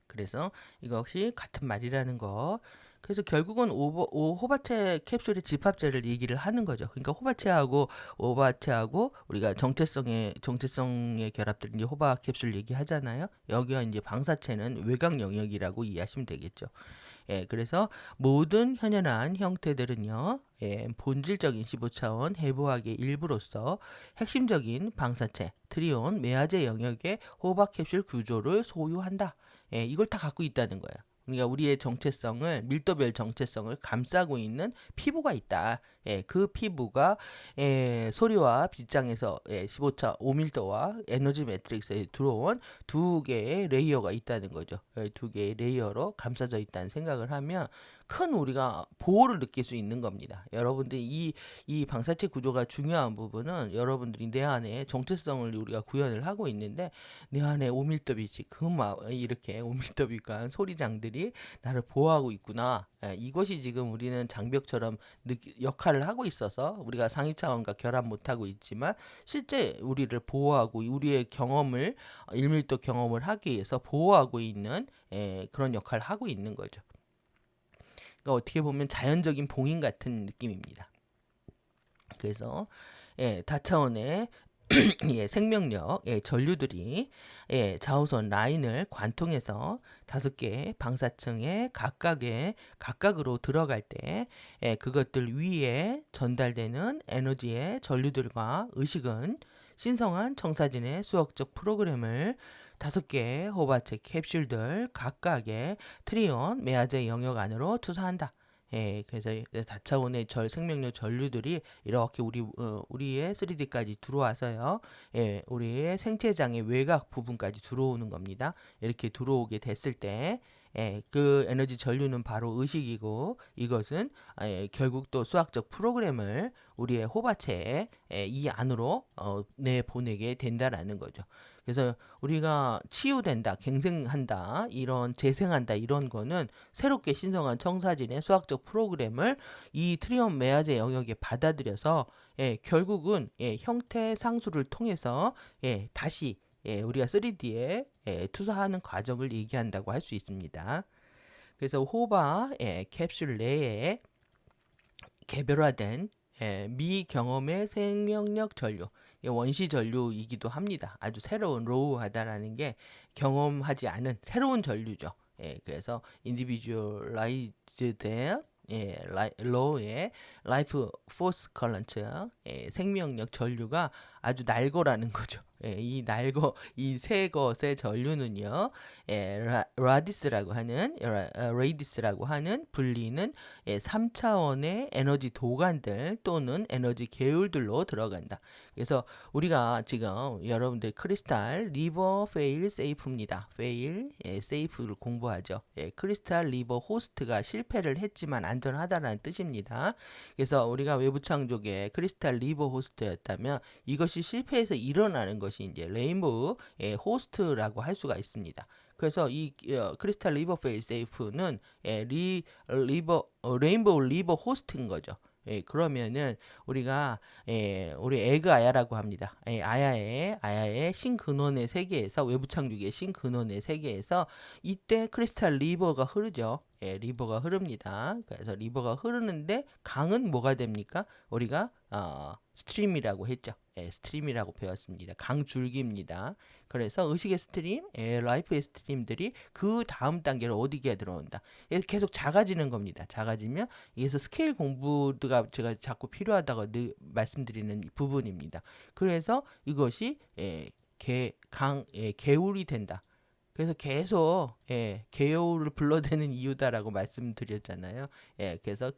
그래서 이것이 같은 말이라는 거. 그래서 결국은 호바체 캡슐의 집합체를 얘기를 하는 거죠. 그러니까 호바체하고 오바체하고 우리가 정체성의 결합들 이제 호바 캡슐 얘기하잖아요. 여기가 이제 방사체는 외곽 영역이라고 이해하시면 되겠죠. 그래서 모든 현연한 형태들은요, 본질적인 15차원 해부학의 일부로서 핵심적인 방사체, 트리온, 메아제 영역의 호박 캡슐 구조를 소유한다. 이걸 다 갖고 있다는 거예요. 그러니까 우리의 정체성을 밀도별 정체성을 감싸고 있는 피부가 있다. 그 피부가 소리와 빛장에서 15차 5밀도와 에너지 매트릭스에 들어온 2개의 레이어가 있다는 거죠. 2개의 레이어로 감싸져 있다는 생각을 하면 큰 우리가 보호를 느낄 수 있는 겁니다. 여러분들이 이 방사체 구조가 중요한 부분은 여러분들이 내 안에 정체성을 우리가 구현을 하고 있는데 내 안에 5밀도 빛이 이렇게 5밀도 빛과 소리장들이 나를 보호하고 있구나. 이것이 지금 우리는 장벽처럼 역할을 하고 있어서 우리가 상위 차원과 결합 못하고 있지만 실제 우리를 보호하고 우리의 경험을 1밀도 경험을 하기 위해서 보호하고 있는 그런 역할을 하고 있는 거죠. 그러니까 어떻게 보면 자연적인 봉인 같은 느낌입니다. 그래서 다차원의 예, 생명력, 예, 전류들이 예, 자우선 라인을 관통해서 5개 방사층에 각각으로 들어갈 때 예, 그것들 위에 전달되는 에너지의 전류들과 의식은 신성한 청사진의 수학적 프로그램을 5개의 호바체 캡슐들 각각의 트리온 메아제 영역 안으로 투사한다. 예, 그래서 다차원의 생명력 전류들이 이렇게 우리의 3D까지 들어와서요. 예, 우리의 생체장의 외곽 부분까지 들어오는 겁니다. 이렇게 들어오게 됐을 때 예, 그 에너지 전류는 바로 의식이고 이것은 예, 결국 또 수학적 프로그램을 우리의 호바체에 이 안으로 내보내게 된다라는 거죠. 그래서 우리가 치유된다, 갱생한다, 이런 재생한다 이런 거는 새롭게 신성한 청사진의 수학적 프로그램을 이 트리온 메아제 영역에 받아들여서 예, 결국은 예, 형태 상수를 통해서 예, 다시 예, 우리가 3D에 예, 투사하는 과정을 얘기한다고 할 수 있습니다. 그래서 호바 예, 캡슐 내에 개별화된 예, 미경험의 생명력 전류, 예, 원시 전류이기도 합니다. 아주 새로운 로우하다라는 게 경험하지 않은 새로운 전류죠. 예, 그래서 individualized 예, 로우의 라이프 포스 커런트 생명력 전류가 아주 날거라는 거죠. 예, 이 날거 이 세 것의 전류는요, 예, 레디스라고 하는 불리는 예, 3차원의 에너지 도관들 또는 에너지 계율들로 들어간다. 그래서 우리가 지금 여러분들 크리스탈 리버 페일 세이프입니다. 페일 예, 세이프를 공부하죠. 예, 크리스탈 리버 호스트가 실패를 했지만 안전하다라는 뜻입니다. 그래서 우리가 외부 창조의 크리스탈 리버 호스트였다면 이것이 실패해서 일어나는 것이 이제 레인보우 예, 호스트라고 할 수가 있습니다. 그래서 이 크리스탈 리버 페일 세이프는 예, 레인보우 리버 호스트인 거죠. 예, 그러면은 우리가 예, 우리 에그 아야라고 합니다. 예, 아야의 신근원의 세계에서 외부 창조의 신근원의 세계에서 이때 크리스탈 리버가 흐르죠. 예, 리버가 흐릅니다. 그래서 리버가 흐르는데 강은 뭐가 됩니까? 우리가 스트림이라고 했죠. 예, 스트림이라고 배웠습니다. 강줄기입니다. 그래서 의식의 스트림, 예, 라이프의 스트림들이 그 다음 단계로 어디게 들어온다. 계속 작아지는 겁니다. 작아지면 그래서 스케일 공부가 제가 자꾸 필요하다고 말씀드리는 부분입니다. 그래서 이것이 개울이 된다. 그래서 계속 예, 개울을 불러대는 이유다라고 말씀드렸잖아요. 예, 그래서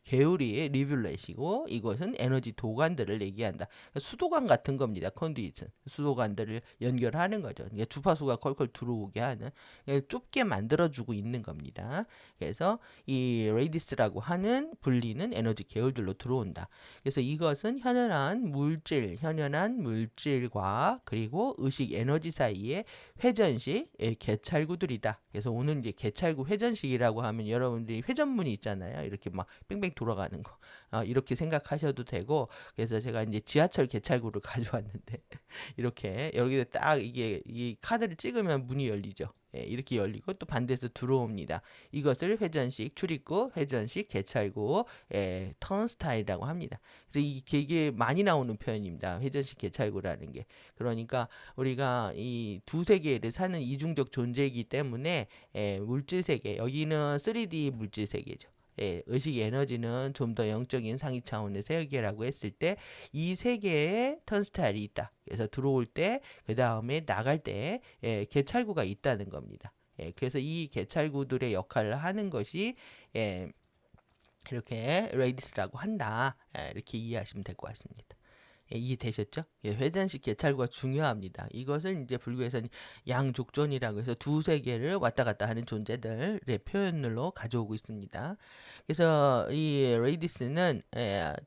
개울이 리뷸렛이고 이것은 에너지 도관들을 얘기한다. 수도관 같은 겁니다. 컨듀이트는 수도관들을 연결하는 거죠. 그러니까 주파수가 컬컬 들어오게 하는 좁게 만들어주고 있는 겁니다. 그래서 이 레디스라고 하는 분리는 에너지 계열들로 들어온다. 그래서 이것은 현연한 물질과 그리고 의식 에너지 사이에 회전식 개찰구들이다. 그래서 오늘 이제 개찰구 회전식이라고 하면 여러분들이 회전문이 있잖아요. 이렇게 막 뺑뺑 돌아가는 거. 이렇게 생각하셔도 되고 그래서 제가 이제 지하철 개찰구를 가져왔는데 이렇게 여기에 딱 이게 이 카드를 찍으면 문이 열리죠. 예, 이렇게 열리고 또 반대에서 들어옵니다. 이것을 회전식 출입구, 회전식 개찰구, 턴스타일이라고 합니다. 그래서 이게 많이 나오는 표현입니다. 회전식 개찰구라는 게. 그러니까 우리가 이 두 세계를 사는 이중적 존재이기 때문에 물질 세계, 여기는 3D 물질 세계죠. 예, 의식 에너지는 좀 더 영적인 상위 차원의 세계라고 했을 때 이 세계에 턴스타일이 있다. 그래서 들어올 때 그 다음에 나갈 때 개찰구가 있다는 겁니다. 예, 그래서 이 개찰구들의 역할을 하는 것이 이렇게 레이디스라고 한다. 이렇게 이해하시면 될 것 같습니다. 예, 이해되셨죠? 예, 회전식 개찰구가 중요합니다. 이것을 이제 불교에서는 양족존이라고 해서 두 세계를 왔다 갔다 하는 존재들의 표현으로 가져오고 있습니다. 그래서 이 레이디스는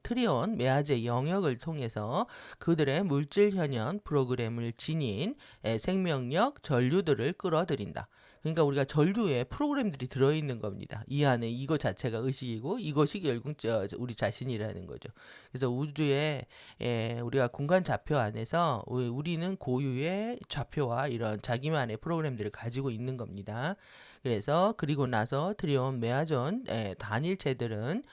트리온 메아제 영역을 통해서 그들의 물질 현현 프로그램을 지닌 생명력 전류들을 끌어들인다. 그러니까 우리가 전류에 프로그램들이 들어있는 겁니다. 이 안에 이거 자체가 의식이고 이것이 결국 우리 자신이라는 거죠. 그래서 우주에 우리가 공간 좌표 안에서 우리는 고유의 좌표와 이런 자기만의 프로그램들을 가지고 있는 겁니다. 그래서 그리고 나서 트리온 메아존 단일체들은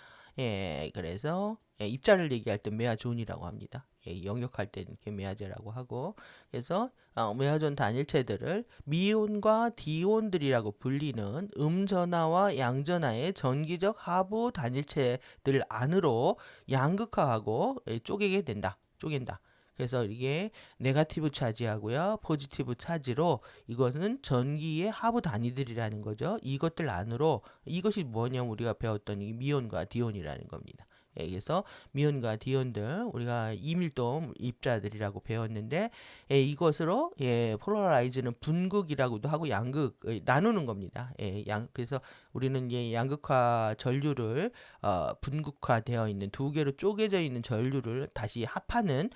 그래서 입자를 얘기할 때 메아존이라고 합니다. 영역할 때 이렇게 메아제라고 하고, 그래서 메아존 단일체들을 미온과 디온들이라고 불리는 음전하와 양전하의 전기적 하부 단일체들 안으로 양극화하고 쪼개게 된다. 쪼갠다. 그래서 이게 네가티브 차지하고요, 포지티브 차지로 이것은 전기의 하부 단위들이라는 거죠. 이것들 안으로 이것이 뭐냐면 우리가 배웠던 이 미온과 디온이라는 겁니다. 그래서 미온과 디온들 우리가 이밀도 입자들이라고 배웠는데 이것으로 폴라라이즈는 분극이라고도 하고 양극 나누는 겁니다. 그래서 우리는 양극화 전류를 분극화되어 있는 두 개로 쪼개져 있는 전류를 다시 합하는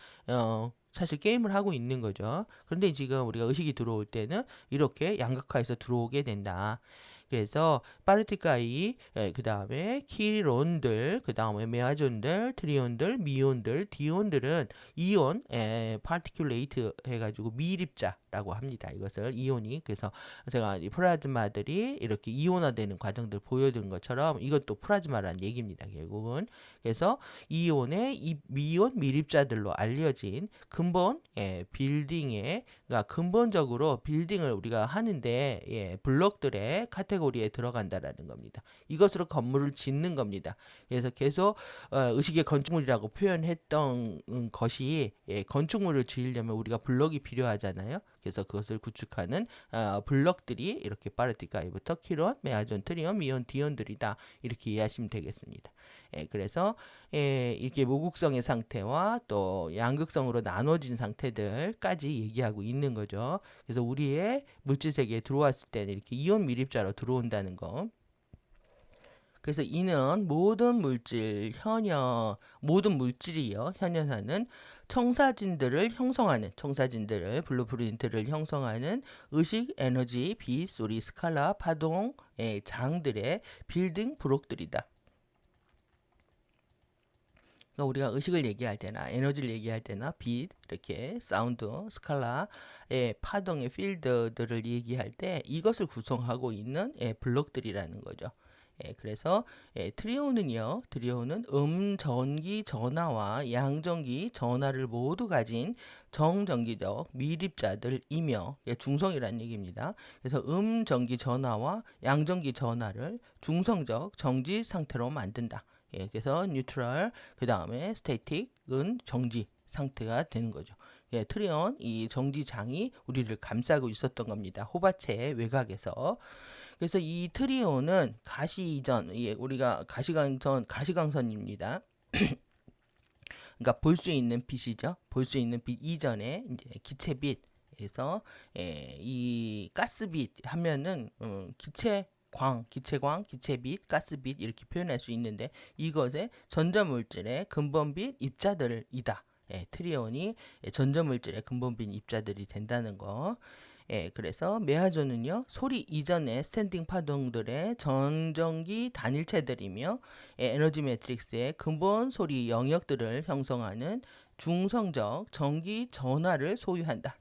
사실 게임을 하고 있는 거죠. 그런데 지금 우리가 의식이 들어올 때는 이렇게 양극화해서 들어오게 된다. 그래서 파르티카이, 그 다음에 키론들, 그 다음에 메아존들, 트리온들, 미온들, 디온들은 이온, 파티큘레이트 해가지고 미립자라고 합니다. 이것을 이온이. 그래서 제가 이 플라즈마들이 이렇게 이온화되는 과정들 보여드린 것처럼 이것도 플라즈마라는 얘기입니다. 결국은. 그래서 이온의 이 미온 미립자들로 알려진 근본 빌딩의, 그러니까 근본적으로 빌딩을 우리가 하는데 블록들의 카테고리에 들어간다라는 겁니다. 이것으로 건물을 짓는 겁니다. 그래서 계속 의식의 건축물이라고 표현했던 것이 건축물을 지으려면 우리가 블록이 필요하잖아요. 그래서 그것을 구축하는 블록들이 이렇게 파르티카이부터 키론, 메아존, 트리온, 미온, 디온들이다. 이렇게 이해하시면 되겠습니다. 그래서 이렇게 모극성의 상태와 또 양극성으로 나눠진 상태들까지 얘기하고 있는 거죠. 그래서 우리의 물질 세계에 들어왔을 때는 이렇게 이온 밀입자로 들어온다는 거. 그래서 이는 모든 물질이요, 현현하는 청사진들을 블루프린트를 형성하는 의식, 에너지, 빛, 소리, 스칼라, 파동의 장들의 빌딩 브록들이다. 그러니까 우리가 의식을 얘기할 때나 에너지를 얘기할 때나 빛, 이렇게 사운드, 스칼라의 파동의 필드들을 얘기할 때 이것을 구성하고 있는 블록들이라는 거죠. 그래서 트리온은 음전기 전하와 양전기 전하를 모두 가진 정전기적 미립자들이며 중성이라는 얘기입니다. 그래서 음전기 전하와 양전기 전하를 중성적 정지 상태로 만든다. 그래서 뉴트럴, 그 다음에 스태틱은 정지 상태가 되는 거죠. 트리온, 이 정지장이 우리를 감싸고 있었던 겁니다. 호바체의 외곽에서. 그래서 이 트리온은 가시이전, 우리가 가시광선입니다. 그러니까 볼 수 있는 빛이죠. 볼 수 있는 빛 이전에 이제 기체빛에서 이 가스빛 하면은 기체광, 기체빛, 가스빛 이렇게 표현할 수 있는데 이것의 전자물질의 근본빛 입자들이다. 트리온이 전자물질의 근본빛 입자들이 된다는 거. 그래서 메아존은요, 소리 이전의 스탠딩 파동들의 전전기 단일체들이며 에너지 매트릭스의 근본 소리 영역들을 형성하는 중성적 전기 전하를 소유한다.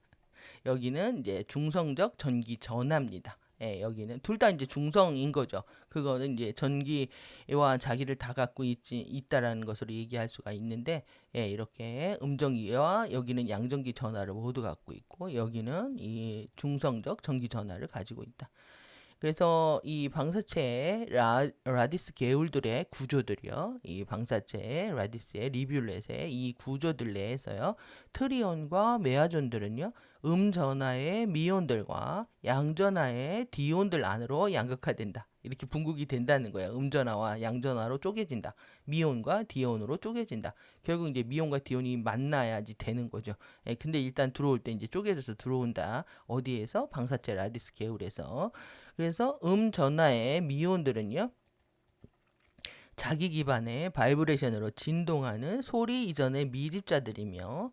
여기는 이제 중성적 전기 전하입니다. 여기는 둘 다 이제 중성인 거죠. 그거는 이제 전기와 자기를 다 갖고 있다라는 것으로 얘기할 수가 있는데, 이렇게 음전기와 여기는 양전기 전하를 모두 갖고 있고, 여기는 이 중성적 전기 전하를 가지고 있다. 그래서 이 방사체의 라디스 계울들의 구조들이요. 이 방사체의 라디스의 리뷸렛의 이 구조들 내에서요. 트리온과 메아존들은요. 음전하의 미온들과 양전하의 디온들 안으로 양극화된다. 이렇게 분극이 된다는 거예요. 음전하와 양전하로 쪼개진다. 미온과 디온으로 쪼개진다. 결국 이제 미온과 디온이 만나야지 되는 거죠. 근데 일단 들어올 때 이제 쪼개져서 들어온다. 어디에서? 방사체 라디스 계울에서. 그래서 전하의 미온들은요. 자기 기반의 바이브레이션으로 진동하는 소리 이전의 미립자들이며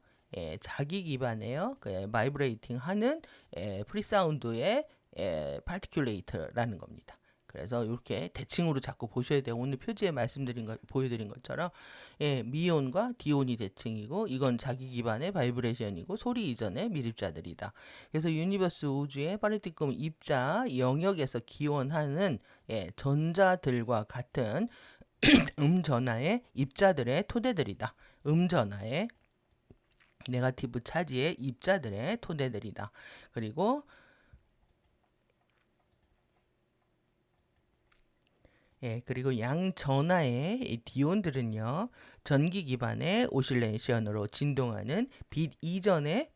자기 기반에요. 바이브레이팅 하는 프리사운드의 파티큘레이터라는 겁니다. 그래서 이렇게 대칭으로 자꾸 보셔야 돼요. 오늘 표지에 보여드린 것처럼 미온과 디온이 대칭이고 이건 자기 기반의 바이브레이션이고 소리 이전의 미립자들이다. 그래서 유니버스 우주의 파르티클 입자 영역에서 기원하는 전자들과 같은 음전하의 입자들의 토대들이다. 음전하의 네거티브 차지의 입자들의 토대들이다. 그리고 양전하의 이 디온들은요, 전기 기반의 오실레이션으로 진동하는 빛 이전의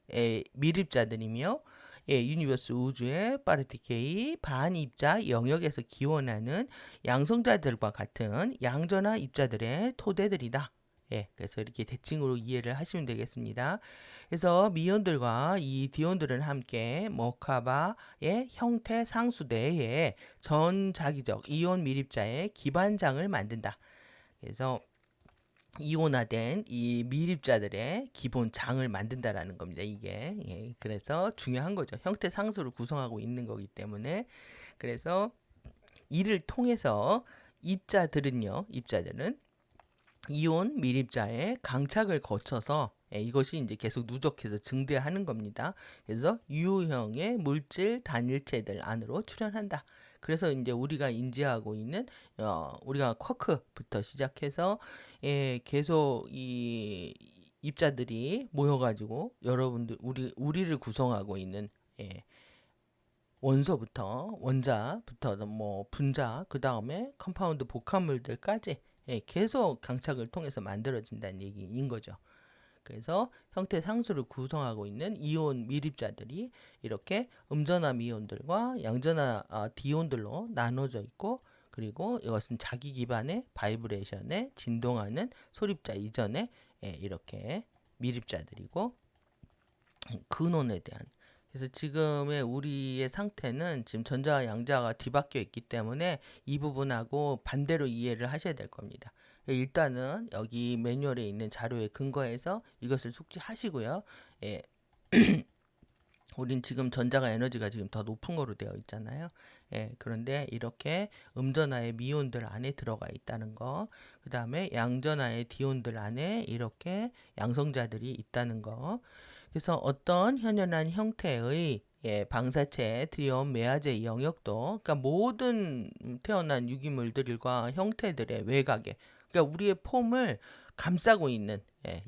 밀입자들이며, 유니버스 우주의 파르티케이 반입자 영역에서 기원하는 양성자들과 같은 양전하 입자들의 토대들이다. 그래서 이렇게 대칭으로 이해를 하시면 되겠습니다. 그래서 미온들과 이 디온들은 함께 머카바의 형태 상수 내에 전자기적 이온 밀입자의 기반장을 만든다. 그래서 이온화된 이 밀입자들의 기본 장을 만든다라는 겁니다. 이게 그래서 중요한 거죠. 형태 상수를 구성하고 있는 거기 때문에. 그래서 이를 통해서 입자들은 이온 밀입자의 강착을 거쳐서 이것이 이제 계속 누적해서 증대하는 겁니다. 그래서 유형의 물질 단일체들 안으로 출현한다. 그래서 이제 우리가 인지하고 있는 우리가 쿼크부터 시작해서 계속 이 입자들이 모여가지고 여러분들 우리를 구성하고 있는 원소부터 원자부터 뭐 분자 그 다음에 컴파운드 복합물들까지 계속 강착을 통해서 만들어진다는 얘기인 거죠. 그래서 형태 상수를 구성하고 있는 이온 밀입자들이 이렇게 음전하 미온들과 양전하 디온들로 나눠져 있고, 그리고 이것은 자기 기반의 바이브레이션에 진동하는 소립자 이전에 이렇게 밀입자들이고, 근원에 대한, 그래서 지금의 우리의 상태는 지금 전자와 양자가 뒤바뀌어 있기 때문에 이 부분하고 반대로 이해를 하셔야 될 겁니다. 일단은 여기 매뉴얼에 있는 자료에 근거해서 이것을 숙지하시고요. 우린 지금 전자가 에너지가 지금 더 높은 거로 되어 있잖아요. 그런데 이렇게 음전하의 미온들 안에 들어가 있다는 거, 그 다음에 양전하의 디온들 안에 이렇게 양성자들이 있다는 거. 그래서 어떤 현연한 형태의 방사체 트리온 메아제 영역도, 그러니까 모든 태어난 유기물들과 형태들의 외곽에, 그러니까 우리의 폼을 감싸고 있는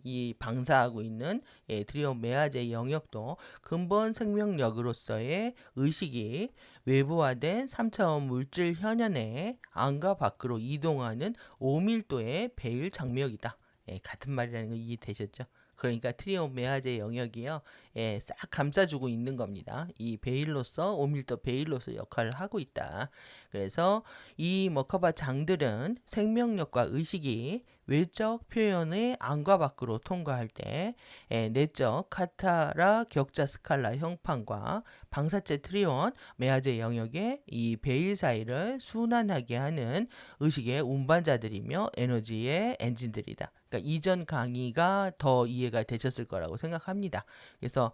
이 방사하고 있는 트리온 메아제 영역도 근본 생명력으로서의 의식이 외부화된 3차원 물질 현연의 안과 밖으로 이동하는 5밀도의 베일 장력이다. 같은 말이라는 거 이해되셨죠? 그러니까 트리온 메아제 영역이요, 싹 감싸주고 있는 겁니다. 이 베일로서 5밀도 베일로서 역할을 하고 있다. 그래서 이 머카바 장들은 생명력과 의식이 외적 표현의 안과 밖으로 통과할 때 내적 카타라 격자 스칼라 형판과 방사체 트리온 메아제 영역의 이 베일 사이를 순환하게 하는 의식의 운반자들이며 에너지의 엔진들이다. 그러니까 이전 강의가 더 이해가 되셨을 거라고 생각합니다. 그래서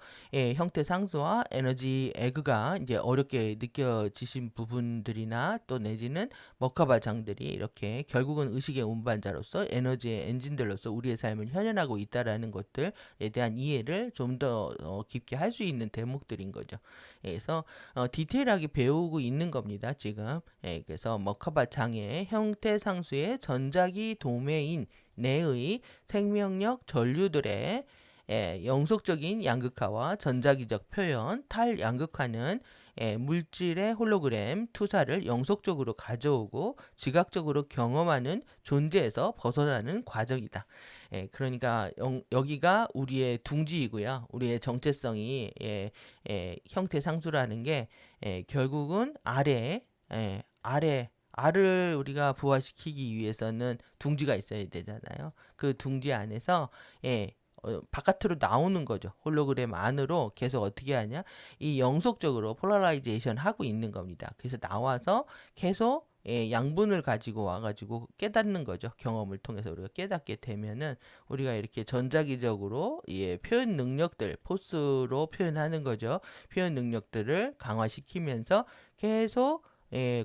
형태 상수와 에너지 에그가 이제 어렵게 느껴지신 부분들이나 또 내지는 머카바 장들이 이렇게 결국은 의식의 운반자로서 에너지의 엔진들로서 우리의 삶을 현현하고 있다라는 것들에 대한 이해를 좀 더 깊게 할 수 있는 대목들인 거죠. 그래서 디테일하게 배우고 있는 겁니다, 지금. 그래서 머카바 장의 형태 상수의 전자기 도메인 내의 생명력 전류들의 영속적인 양극화와 전자기적 표현, 탈양극화는 물질의 홀로그램 투사를 영속적으로 가져오고 지각적으로 경험하는 존재에서 벗어나는 과정이다. 그러니까 여기가 우리의 둥지이고요. 우리의 정체성이 형태 상수라는 게 결국은 알을 우리가 부화시키기 위해서는 둥지가 있어야 되잖아요. 그 둥지 안에서 바깥으로 나오는 거죠. 홀로그램 안으로 계속 어떻게 하냐? 이 영속적으로 폴라라이제이션 하고 있는 겁니다. 그래서 나와서 계속 양분을 가지고 와가지고 깨닫는 거죠. 경험을 통해서 우리가 깨닫게 되면은 우리가 이렇게 전자기적으로 표현 능력들, 포스로 표현하는 거죠. 표현 능력들을 강화시키면서 계속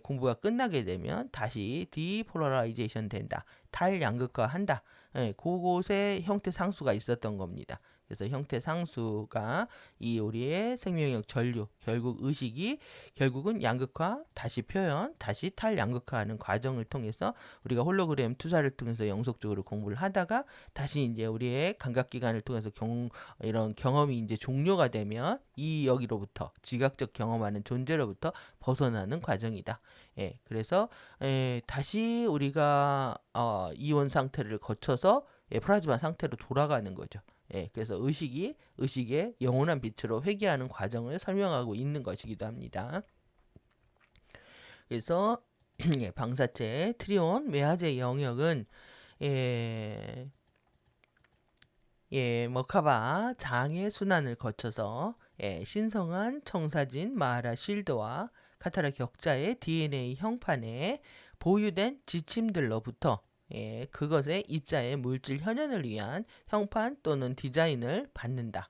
공부가 끝나게 되면 다시 디폴라라이제이션 된다. 탈양극화 한다. 그곳에 형태 상수가 있었던 겁니다. 그래서 형태 상수가 이 우리의 생명력 전류, 결국 의식이 결국은 양극화, 다시 표현, 다시 탈양극화하는 과정을 통해서 우리가 홀로그램 투사를 통해서 영속적으로 공부를 하다가 다시 이제 우리의 감각기관을 통해서 이런 경험이 이제 종료가 되면 이 여기로부터 지각적 경험하는 존재로부터 벗어나는 과정이다. 예, 그래서 다시 우리가 이온 상태를 거쳐서 플라즈마 상태로 돌아가는 거죠. 예, 그래서 의식의 영원한 빛으로 회귀하는 과정을 설명하고 있는 것이기도 합니다. 그래서 예, 방사체 트리온 메아제 영역은 예, 머카바 장의 순환을 거쳐서 신성한 청사진 마하라 실드와 카타라 격자의 DNA 형판에 보유된 지침들로부터 그것의 입자의 물질 현현을 위한 형판 또는 디자인을 받는다.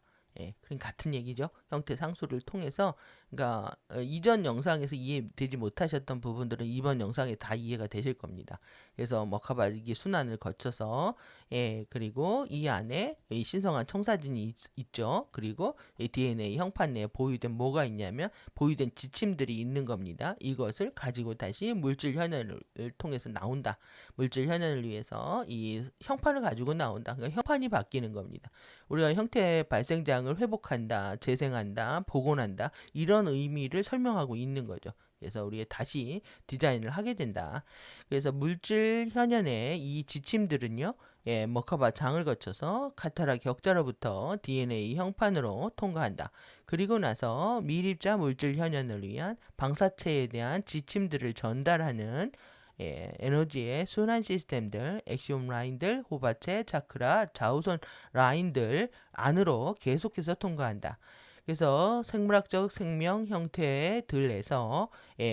그럼 같은 얘기죠. 형태 상수를 통해서, 그러니까 이전 영상에서 이해되지 못하셨던 부분들은 이번 영상에 다 이해가 되실 겁니다. 그래서 머카바 이게 순환을 거쳐서 그리고 이 안에 이 신성한 청사진이 있죠. 그리고 이 DNA 형판 내에 보유된 뭐가 있냐면 보유된 지침들이 있는 겁니다. 이것을 가지고 다시 물질 현현을 통해서 나온다. 물질 현현을 위해서 이 형판을 가지고 나온다. 그러니까 형판이 바뀌는 겁니다. 우리가 형태 발생장을 회복한다, 재생한다, 복원한다 이런 의미를 설명하고 있는 거죠. 그래서 우리가 다시 디자인을 하게 된다. 그래서 물질 현현의 이 지침들은요, 머카바 장을 거쳐서 카타라 격자로부터 DNA 형판으로 통과한다. 그리고 나서 미립자 물질 현현을 위한 방사체에 대한 지침들을 전달하는 에너지의 순환 시스템들, 액시움 라인들, 호바체, 차크라, 좌우선 라인들 안으로 계속해서 통과한다. 그래서 생물학적 생명 형태의 들에서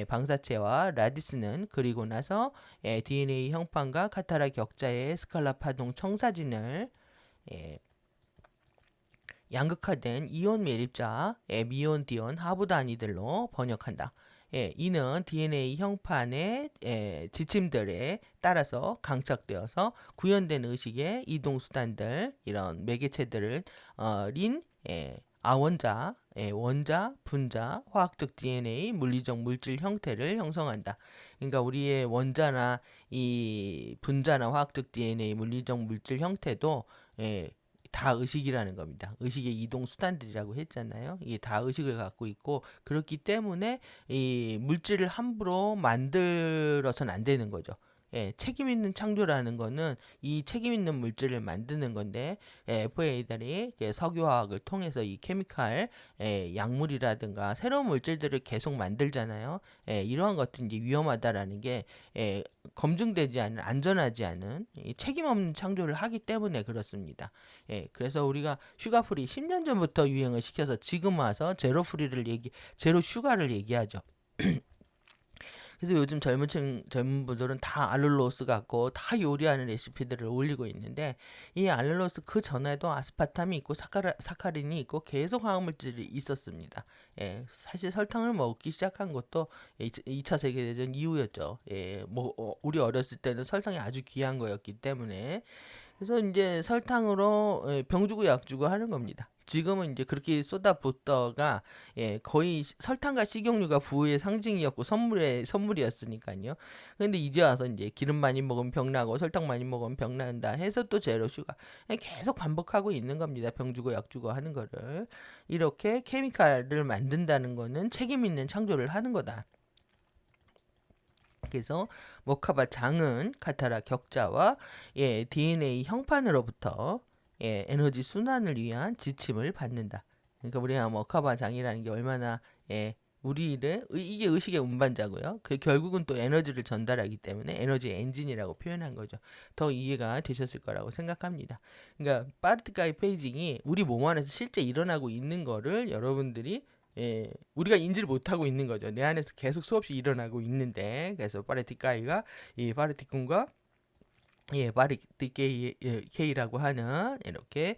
방사체와 라디스는 그리고 나서 DNA 형판과 카타라 격자의 스칼라 파동 청사진을 양극화된 이온 매립자 미온 디온 하부 단위들로 번역한다. 이는 DNA 형판의 지침들에 따라서 강착되어서 구현된 의식의 이동 수단들 이런 매개체들을 린 아원자, 원자, 분자, 화학적 DNA, 물리적 물질 형태를 형성한다. 그러니까 우리의 원자나 이 분자나 화학적 DNA, 물리적 물질 형태도 다 의식이라는 겁니다. 의식의 이동 수단들이라고 했잖아요. 이게 다 의식을 갖고 있고 그렇기 때문에 이 물질을 함부로 만들어서는 안 되는 거죠. 책임 있는 창조라는 거는 이 책임 있는 물질을 만드는 건데 FA들이 석유화학을 통해서 이 케미칼 약물이라든가 새로운 물질들을 계속 만들잖아요. 이러한 것들이 이제 위험하다라는 게 검증되지 않은 안전하지 않은 책임 없는 창조를 하기 때문에 그렇습니다. 그래서 우리가 슈가프리 10년 전부터 유행을 시켜서 지금 와서 제로 슈가를 얘기하죠. 그래서 요즘 젊은 분들은 다 알룰로스 갖고 다 요리하는 레시피들을 올리고 있는데 이 알룰로스 그 전에도 아스파탐이 있고 사카린이 있고 계속 화학물질이 있었습니다. 사실 설탕을 먹기 시작한 것도 2차 세계대전 이후였죠. 우리 어렸을 때는 설탕이 아주 귀한 거였기 때문에 그래서 이제 설탕으로 병 주고 약 주고 하는 겁니다. 지금은 이제 그렇게 쏟아붓다가 거의 설탕과 식용유가 부의 상징이었고 선물이었으니까요. 근데 이제 와서 이제 기름 많이 먹으면 병 나고 설탕 많이 먹으면 병 난다 해서 또 제로 슈가 계속 반복하고 있는 겁니다. 병 주고 약 주고 하는 거를 이렇게 케미칼을 만든다는 거는 책임 있는 창조를 하는 거다. 그래서 모카바 장은 카타라 격자와 DNA 형판으로부터 에너지 순환을 위한 지침을 받는다. 그러니까 우리가 모카바 장이라는 게 얼마나 우리를 이게 의식의 운반자고요. 그 결국은 또 에너지를 전달하기 때문에 에너지 엔진이라고 표현한 거죠. 더 이해가 되셨을 거라고 생각합니다. 그러니까 파르티클 페이징이 우리 몸 안에서 실제 일어나고 있는 거를 여러분들이 우리가 인지를 못하고 있는 거죠. 내 안에서 계속 수없이 일어나고 있는데 그래서 파르티클과 이 파르티클과 바리티 K라고 하는 이렇게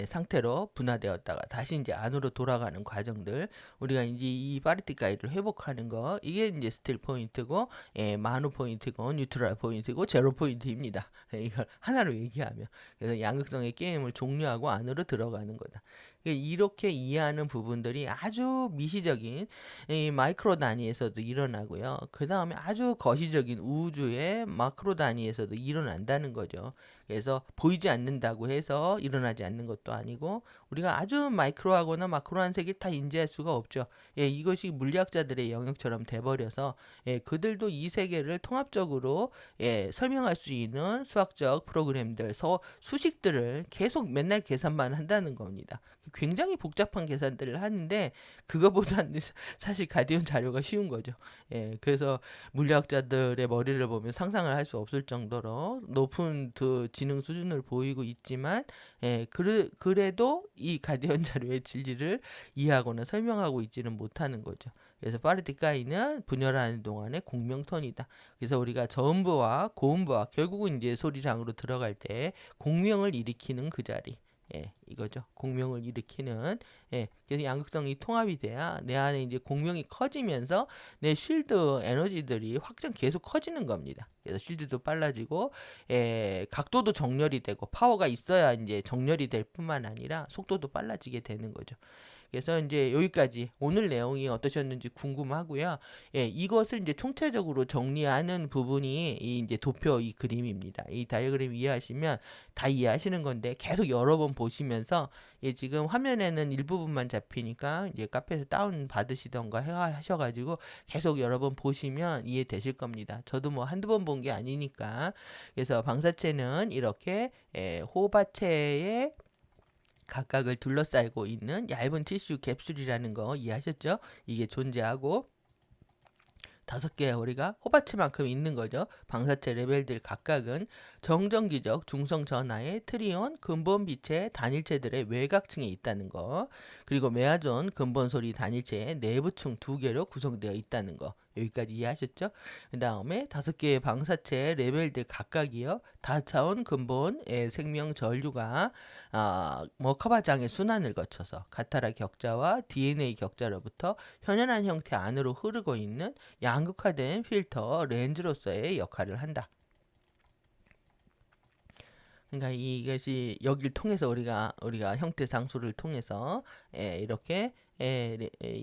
상태로 분화되었다가 다시 이제 안으로 돌아가는 과정들, 우리가 이제 이 바리티 가이를 회복하는 거, 이게 이제 스틸 포인트고, 마누 포인트고, 뉴트럴 포인트고, 제로 포인트입니다. 이걸 하나로 얘기하면, 그래서 양극성의 게임을 종료하고 안으로 들어가는 거다. 이렇게 이해하는 부분들이 아주 미시적인 이 마이크로 단위에서도 일어나고요. 그 다음에 아주 거시적인 우주의 마크로 단위에서도 일어난다는 거죠. 그래서 보이지 않는다고 해서 일어나지 않는 것도 아니고, 우리가 아주 마이크로하거나 마크로한 세계를 다 인지할 수가 없죠. 이것이 물리학자들의 영역처럼 돼버려서 그들도 이 세계를 통합적으로 설명할 수 있는 수학적 프로그램들, 수식들을 계속 맨날 계산만 한다는 겁니다. 굉장히 복잡한 계산들을 하는데 그거보다는 사실 가디언 자료가 쉬운 거죠. 그래서 물리학자들의 머리를 보면 상상을 할 수 없을 정도로 높은 그 지능 수준을 보이고 있지만, 그래도 이 가디언 자료의 진리를 이해하거나 설명하고 있지는 못하는 거죠. 그래서 파르티카이는 분열하는 동안의 공명턴이다. 그래서 우리가 저음부와 고음부와 결국은 이제 소리장으로 들어갈 때 공명을 일으키는 그 자리. 이거죠. 공명을 일으키는. 그래서 양극성이 통합이 돼야 내 안에 이제 공명이 커지면서 내 쉴드 에너지들이 확장 계속 커지는 겁니다. 그래서 쉴드도 빨라지고, 각도도 정렬이 되고, 파워가 있어야 이제 정렬이 될 뿐만 아니라 속도도 빨라지게 되는 거죠. 그래서 이제 여기까지 오늘 내용이 어떠셨는지 궁금하고요. 이것을 이제 총체적으로 정리하는 부분이 이 이제 도표 이 그림입니다. 이 다이어그램 이해하시면 다 이해하시는 건데 계속 여러 번 보시면서, 지금 화면에는 일부분만 잡히니까 이제 카페에서 다운 받으시던가 하셔가지고 계속 여러 번 보시면 이해되실 겁니다. 저도 뭐 한두 번 본 게 아니니까. 그래서 방사체는 이렇게 호바체의 각각을 둘러싸고 있는 얇은 티슈 캡슐이라는 거 이해하셨죠? 이게 존재하고 5개의 허리가 호바츠만큼 있는 거죠. 방사체 레벨들 각각은 정전기적 중성 전하의 트리온 근본 빛의 단일체들의 외곽층에 있다는 거, 그리고 메아존 근본 소리 단일체의 내부층 2개로 구성되어 있다는 거, 여기까지 이해하셨죠? 그 다음에 5개의 방사체 레벨들 각각이요, 다차원 근본의 생명 전류가 머카바장의 순환을 거쳐서 카타라 격자와 DNA 격자로부터 현연한 형태 안으로 흐르고 있는 양극화된 필터 렌즈로서의 역할을 한다. 그러니까 이것이 여기를 통해서 우리가 형태 상수를 통해서 이렇게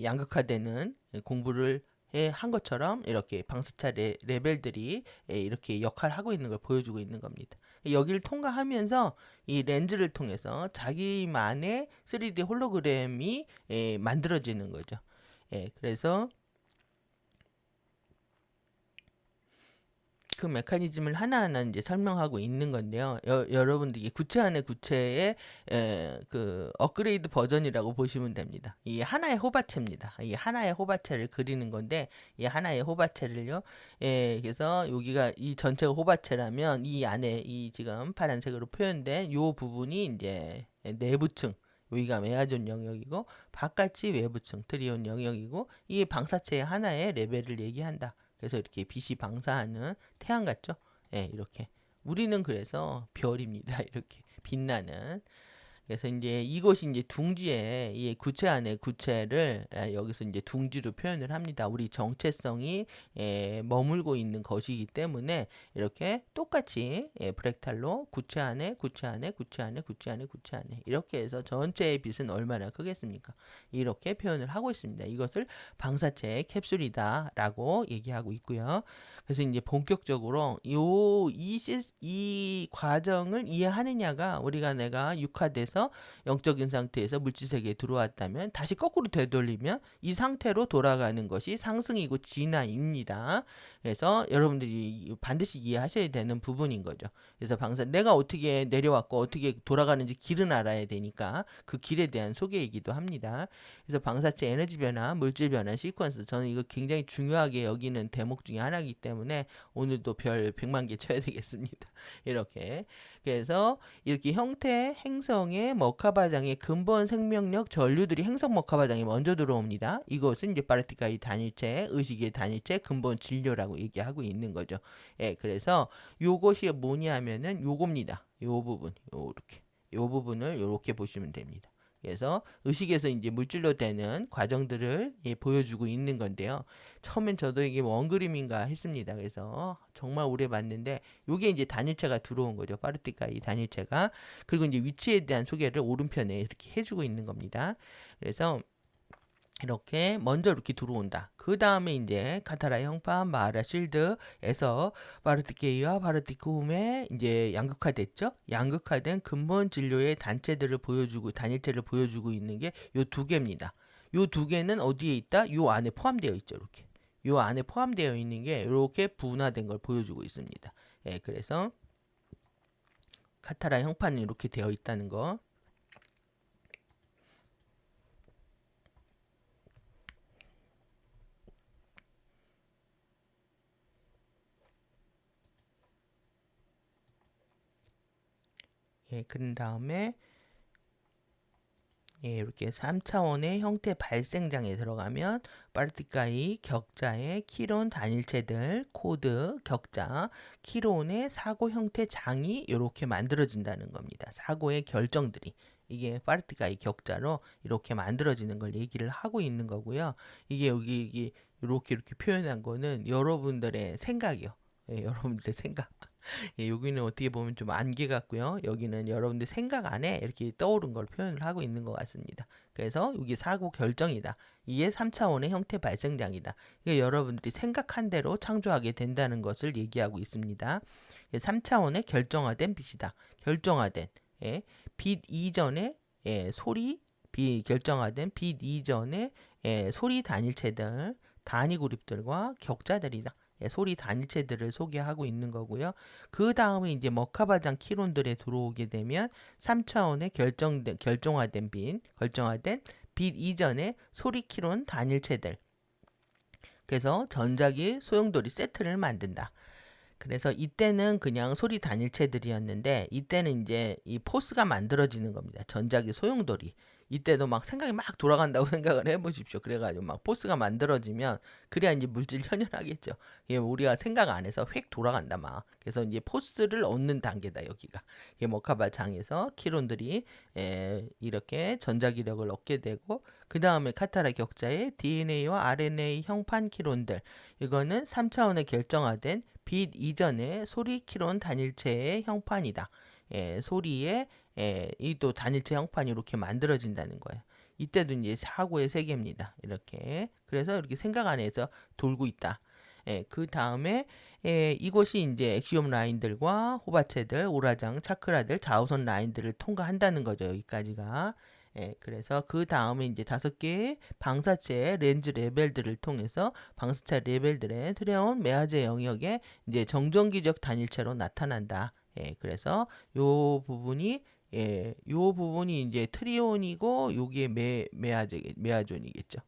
양극화되는 공부를 한 것처럼 이렇게 방사차 레벨들이 이렇게 역할을 하고 있는 걸 보여주고 있는 겁니다. 여기를 통과하면서 이 렌즈를 통해서 자기만의 3D 홀로그램이 만들어지는 거죠. 그래서 그 메커니즘을 하나하나 이제 설명하고 있는 건데요. 여러분들 이게 구체 안에 구체의 그 업그레이드 버전이라고 보시면 됩니다. 이게 하나의 호바체입니다. 이 하나의 호바체를 그리는 건데, 이 하나의 호바체를요. 그래서 여기가 이 전체가 호바체라면 이 안에 이 지금 파란색으로 표현된 요 부분이 이제 내부층, 여기가 메아존 영역이고 바깥이 외부층 트리온 영역이고, 이 방사체의 하나의 레벨을 얘기한다. 그래서 이렇게 빛이 방사하는 태양 같죠? 이렇게 우리는 그래서 별입니다. 이렇게 빛나는. 그래서 이제 이것이 이제 둥지에 이 구체 안에 구체를 여기서 이제 둥지로 표현을 합니다. 우리 정체성이 머물고 있는 것이기 때문에 이렇게 똑같이 브렉탈로 구체 안에 구체 안에 구체 안에 구체 안에 구체 안에 이렇게 해서 전체의 빛은 얼마나 크겠습니까? 이렇게 표현을 하고 있습니다. 이것을 방사체의 캡슐이다라고 얘기하고 있고요. 그래서 이제 본격적으로 이 과정을 이해하느냐가, 우리가 내가 육화돼서 영적인 상태에서 물질세계에 들어왔다면 다시 거꾸로 되돌리면 이 상태로 돌아가는 것이 상승이고 진화입니다. 그래서 여러분들이 반드시 이해하셔야 되는 부분인 거죠. 그래서 내가 어떻게 내려왔고 어떻게 돌아가는지 길은 알아야 되니까 그 길에 대한 소개이기도 합니다. 그래서 방사체 에너지 변화, 물질 변화 시퀀스, 저는 이거 굉장히 중요하게 여기는 대목 중에 하나이기 때문에 오늘도 별 100만 개 쳐야 되겠습니다. 이렇게. 그래서 이렇게 형태 행성의 머카바장의 근본 생명력 전류들이 행성 머카바장에 먼저 들어옵니다. 이것은 이제 파르티카의 단일체, 의식의 단일체, 근본 진료라고 얘기하고 있는 거죠. 예, 그래서 요것이 뭐냐면은 요겁니다. 요 부분, 요렇게. 요 부분을 요렇게 보시면 됩니다. 그래서 의식에서 이제 물질로 되는 과정들을 보여주고 있는 건데요. 처음엔 저도 이게 원그림인가 했습니다. 그래서 정말 오래 봤는데 요게 이제 단일체가 들어온 거죠. 파르티카 이 단일체가. 그리고 이제 위치에 대한 소개를 오른편에 이렇게 해주고 있는 겁니다. 그래서 이렇게 먼저 이렇게 들어온다. 그 다음에 이제 카타라 형판, 마하라 실드에서 바르티케이와 바르티크홈에 이제 양극화됐죠. 양극화된 근본 진료의 단체들을 보여주고 단일체를 보여주고 있는 게 요 두 개입니다. 요 두 개는 어디에 있다? 요 안에 포함되어 있죠. 이렇게. 요 안에 포함되어 있는 게 이렇게 분화된 걸 보여주고 있습니다. 예, 그래서 카타라 형판이 이렇게 되어 있다는 거. 예, 그런 다음에 예, 이렇게 3차원의 형태 발생장에 들어가면 파르티카의 격자의 키론 단일체들, 코드, 격자, 키론의 사고 형태 장이 이렇게 만들어진다는 겁니다. 사고의 결정들이. 이게 파르티카의 격자로 이렇게 만들어지는 걸 얘기를 하고 있는 거고요. 이게 여기 이렇게 표현한 거는 여러분들의 생각이요. 예, 여러분들의 생각. 예, 여기는 어떻게 보면 좀 안개 같고요. 여기는 여러분들 생각 안에 이렇게 떠오른 걸 표현을 하고 있는 것 같습니다. 그래서 이게 사고 결정이다. 이게 3차원의 형태 발생장이다. 이게 여러분들이 생각한 대로 창조하게 된다는 것을 얘기하고 있습니다. 3차원의 결정화된 빛이다. 결정화된 예, 빛 이전의 소리 비결정화된 빛 이전의 소리 단일체들 단위 그룹들과 격자들이다. 소리 단일체들을 소개하고 있는 거고요. 그 다음에 이제 머카바장 키론들에 들어오게 되면 3차원의 결정화된 빛 이전의 소리 키론 단일체들. 그래서 전자기 소용돌이 세트를 만든다. 그래서 이때는 그냥 소리 단일체들이었는데 이때는 이제 이 포스가 만들어지는 겁니다. 전자기 소용돌이. 이때도 막 생각이 막 돌아간다고 생각을 해보십시오. 그래가지고 막 포스가 만들어지면 그래야 이제 물질 현현하겠죠. 이게 우리가 생각 안 해서 획 돌아간다 막. 그래서 이제 포스를 얻는 단계다 여기가. 이게 머카바 장에서 키론들이 이렇게 전자기력을 얻게 되고 그 다음에 카타라 격자의 DNA와 RNA 형판 키론들 이거는 3차원의 결정화된 빛 이전의 소리 키론 단일체의 형판이다. 소리의 이 또 단일체 형판이 이렇게 만들어진다는 거예요. 이때도 이제 사고의 세계입니다. 이렇게 그래서 이렇게 생각 안에서 돌고 있다. 그 다음에 이것이 이제 엑시옴 라인들과 호바체들, 오라장, 차크라들, 자우선 라인들을 통과한다는 거죠. 여기까지가. 그래서 그 다음에 이제 5개의 방사체 렌즈 레벨들을 통해서 방사체 레벨들의 트레온 메아제 영역에 이제 정전기적 단일체로 나타난다. 그래서 요 부분이 요 부분이 이제 트리온이고 요게 메아존이겠죠.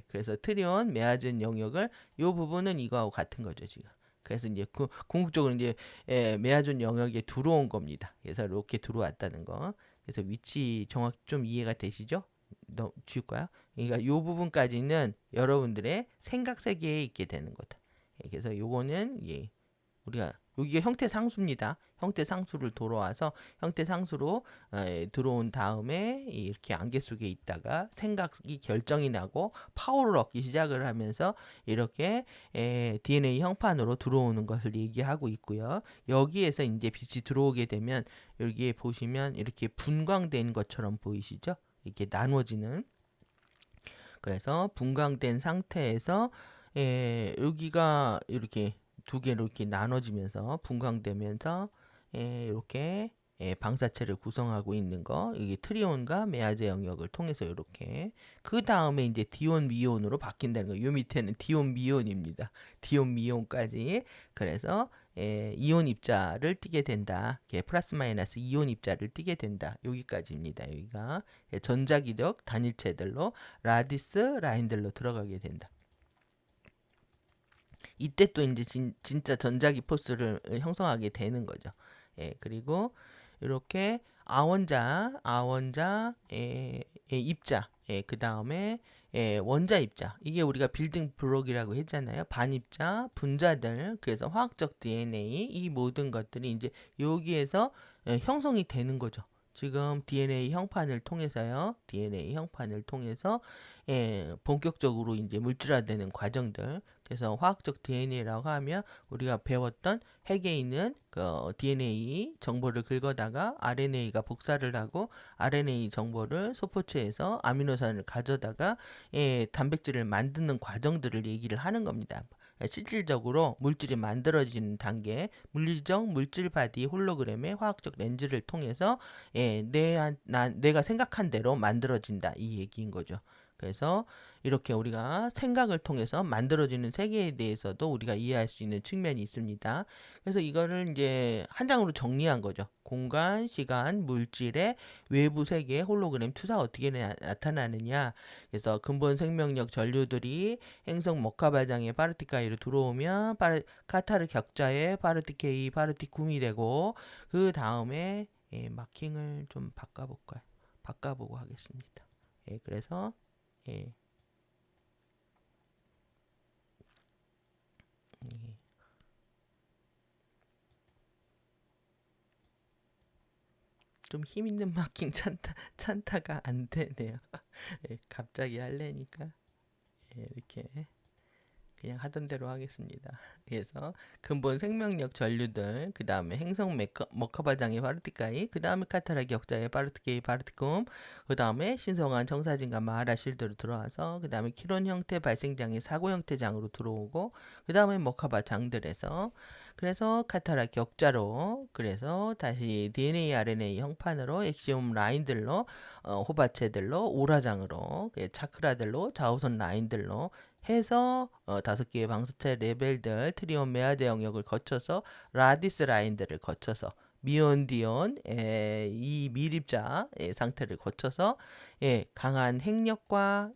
그래서 트리온 메아존 영역을 요 부분은 이거하고 같은 거죠, 지금. 그래서 이제 궁극적으로 이제 메아존 영역에 들어온 겁니다. 그래서 이렇게 들어왔다는 거. 그래서 위치 정확히 좀 이해가 되시죠? 지울까요? 그러니까 요 부분까지는 여러분들의 생각 세계에 있게 되는 거다. 그래서 요거는 우리가 여기가 형태 상수입니다. 형태 상수를 돌아와서 형태 상수로 들어온 다음에 이렇게 안개 속에 있다가 생각이 결정이 나고 파워를 얻기 시작을 하면서 이렇게 DNA 형판으로 들어오는 것을 얘기하고 있고요. 여기에서 이제 빛이 들어오게 되면 여기에 보시면 이렇게 분광된 것처럼 보이시죠? 이렇게 나눠지는. 그래서 분광된 상태에서 여기가 이렇게 두 개로 이렇게 나눠지면서 분광되면서 이렇게 방사체를 구성하고 있는 거 이게 트리온과 메아제 영역을 통해서 이렇게 그 다음에 이제 디온 미온으로 바뀐다는 거. 요 밑에는 디온 미온입니다. 디온 미온까지 그래서 이온 입자를 띠게 된다. 플러스 마이너스 이온 입자를 띠게 된다. 여기까지입니다. 여기가 전자기력 단일체들로 라디스 라인들로 들어가게 된다. 이때 또 이제 진짜 전자기 포스를 형성하게 되는 거죠. 그리고 이렇게 아원자, 입자, 그 다음에 원자 입자. 이게 우리가 빌딩 블록이라고 했잖아요. 반입자, 분자들. 그래서 화학적 DNA 이 모든 것들이 이제 여기에서 형성이 되는 거죠. 지금 DNA 형판을 통해서요. DNA 형판을 통해서 본격적으로 이제 물질화되는 과정들. 그래서 화학적 DNA라고 하면 우리가 배웠던 핵에 있는 그 DNA 정보를 긁어다가 RNA가 복사를 하고 RNA 정보를 소포체에서 아미노산을 가져다가 단백질을 만드는 과정들을 얘기를 하는 겁니다. 실질적으로 물질이 만들어지는 단계, 물리적 물질 바디 홀로그램의 화학적 렌즈를 통해서 내가 생각한 대로 만들어진다 이 얘기인 거죠. 그래서 이렇게 우리가 생각을 통해서 만들어지는 세계에 대해서도 우리가 이해할 수 있는 측면이 있습니다. 그래서 이거를 이제 한 장으로 정리한 거죠. 공간, 시간, 물질의 외부 세계 홀로그램 투사 어떻게 나타나느냐. 그래서 근본 생명력 전류들이 행성 머카바장의 파르티카이로 들어오면 카타르 격자의 파르티케이, 파르티쿰이 되고 그 다음에 마킹을 좀 바꿔보고 하겠습니다. 그래서 예, 예. 좀 힘 있는 마킹 찬타가 안 되네요. 갑자기 하려니까 이렇게 그냥 하던 대로 하겠습니다. 그래서 근본 생명력 전류들, 그 다음에 행성 머카바장의 파르티카이, 그 다음에 카타라 격자의 파르티케이 파르티쿰, 그 다음에 신성한 청사진과 마하라실드로 들어와서 그 다음에 키론 형태 발생장의 사고 형태장으로 들어오고 그 다음에 머카바 장들에서 그래서 카타라 격자로 그래서 다시 DNA, RNA 형판으로 엑시움 라인들로 호바체들로 오라장으로 차크라들로 좌우선 라인들로 해서 5개의 방수체 레벨들 트리온 메아제 영역을 거쳐서 라디스 라인들을 거쳐서 미온디온 이 미립자 상태를 거쳐서 강한 핵력과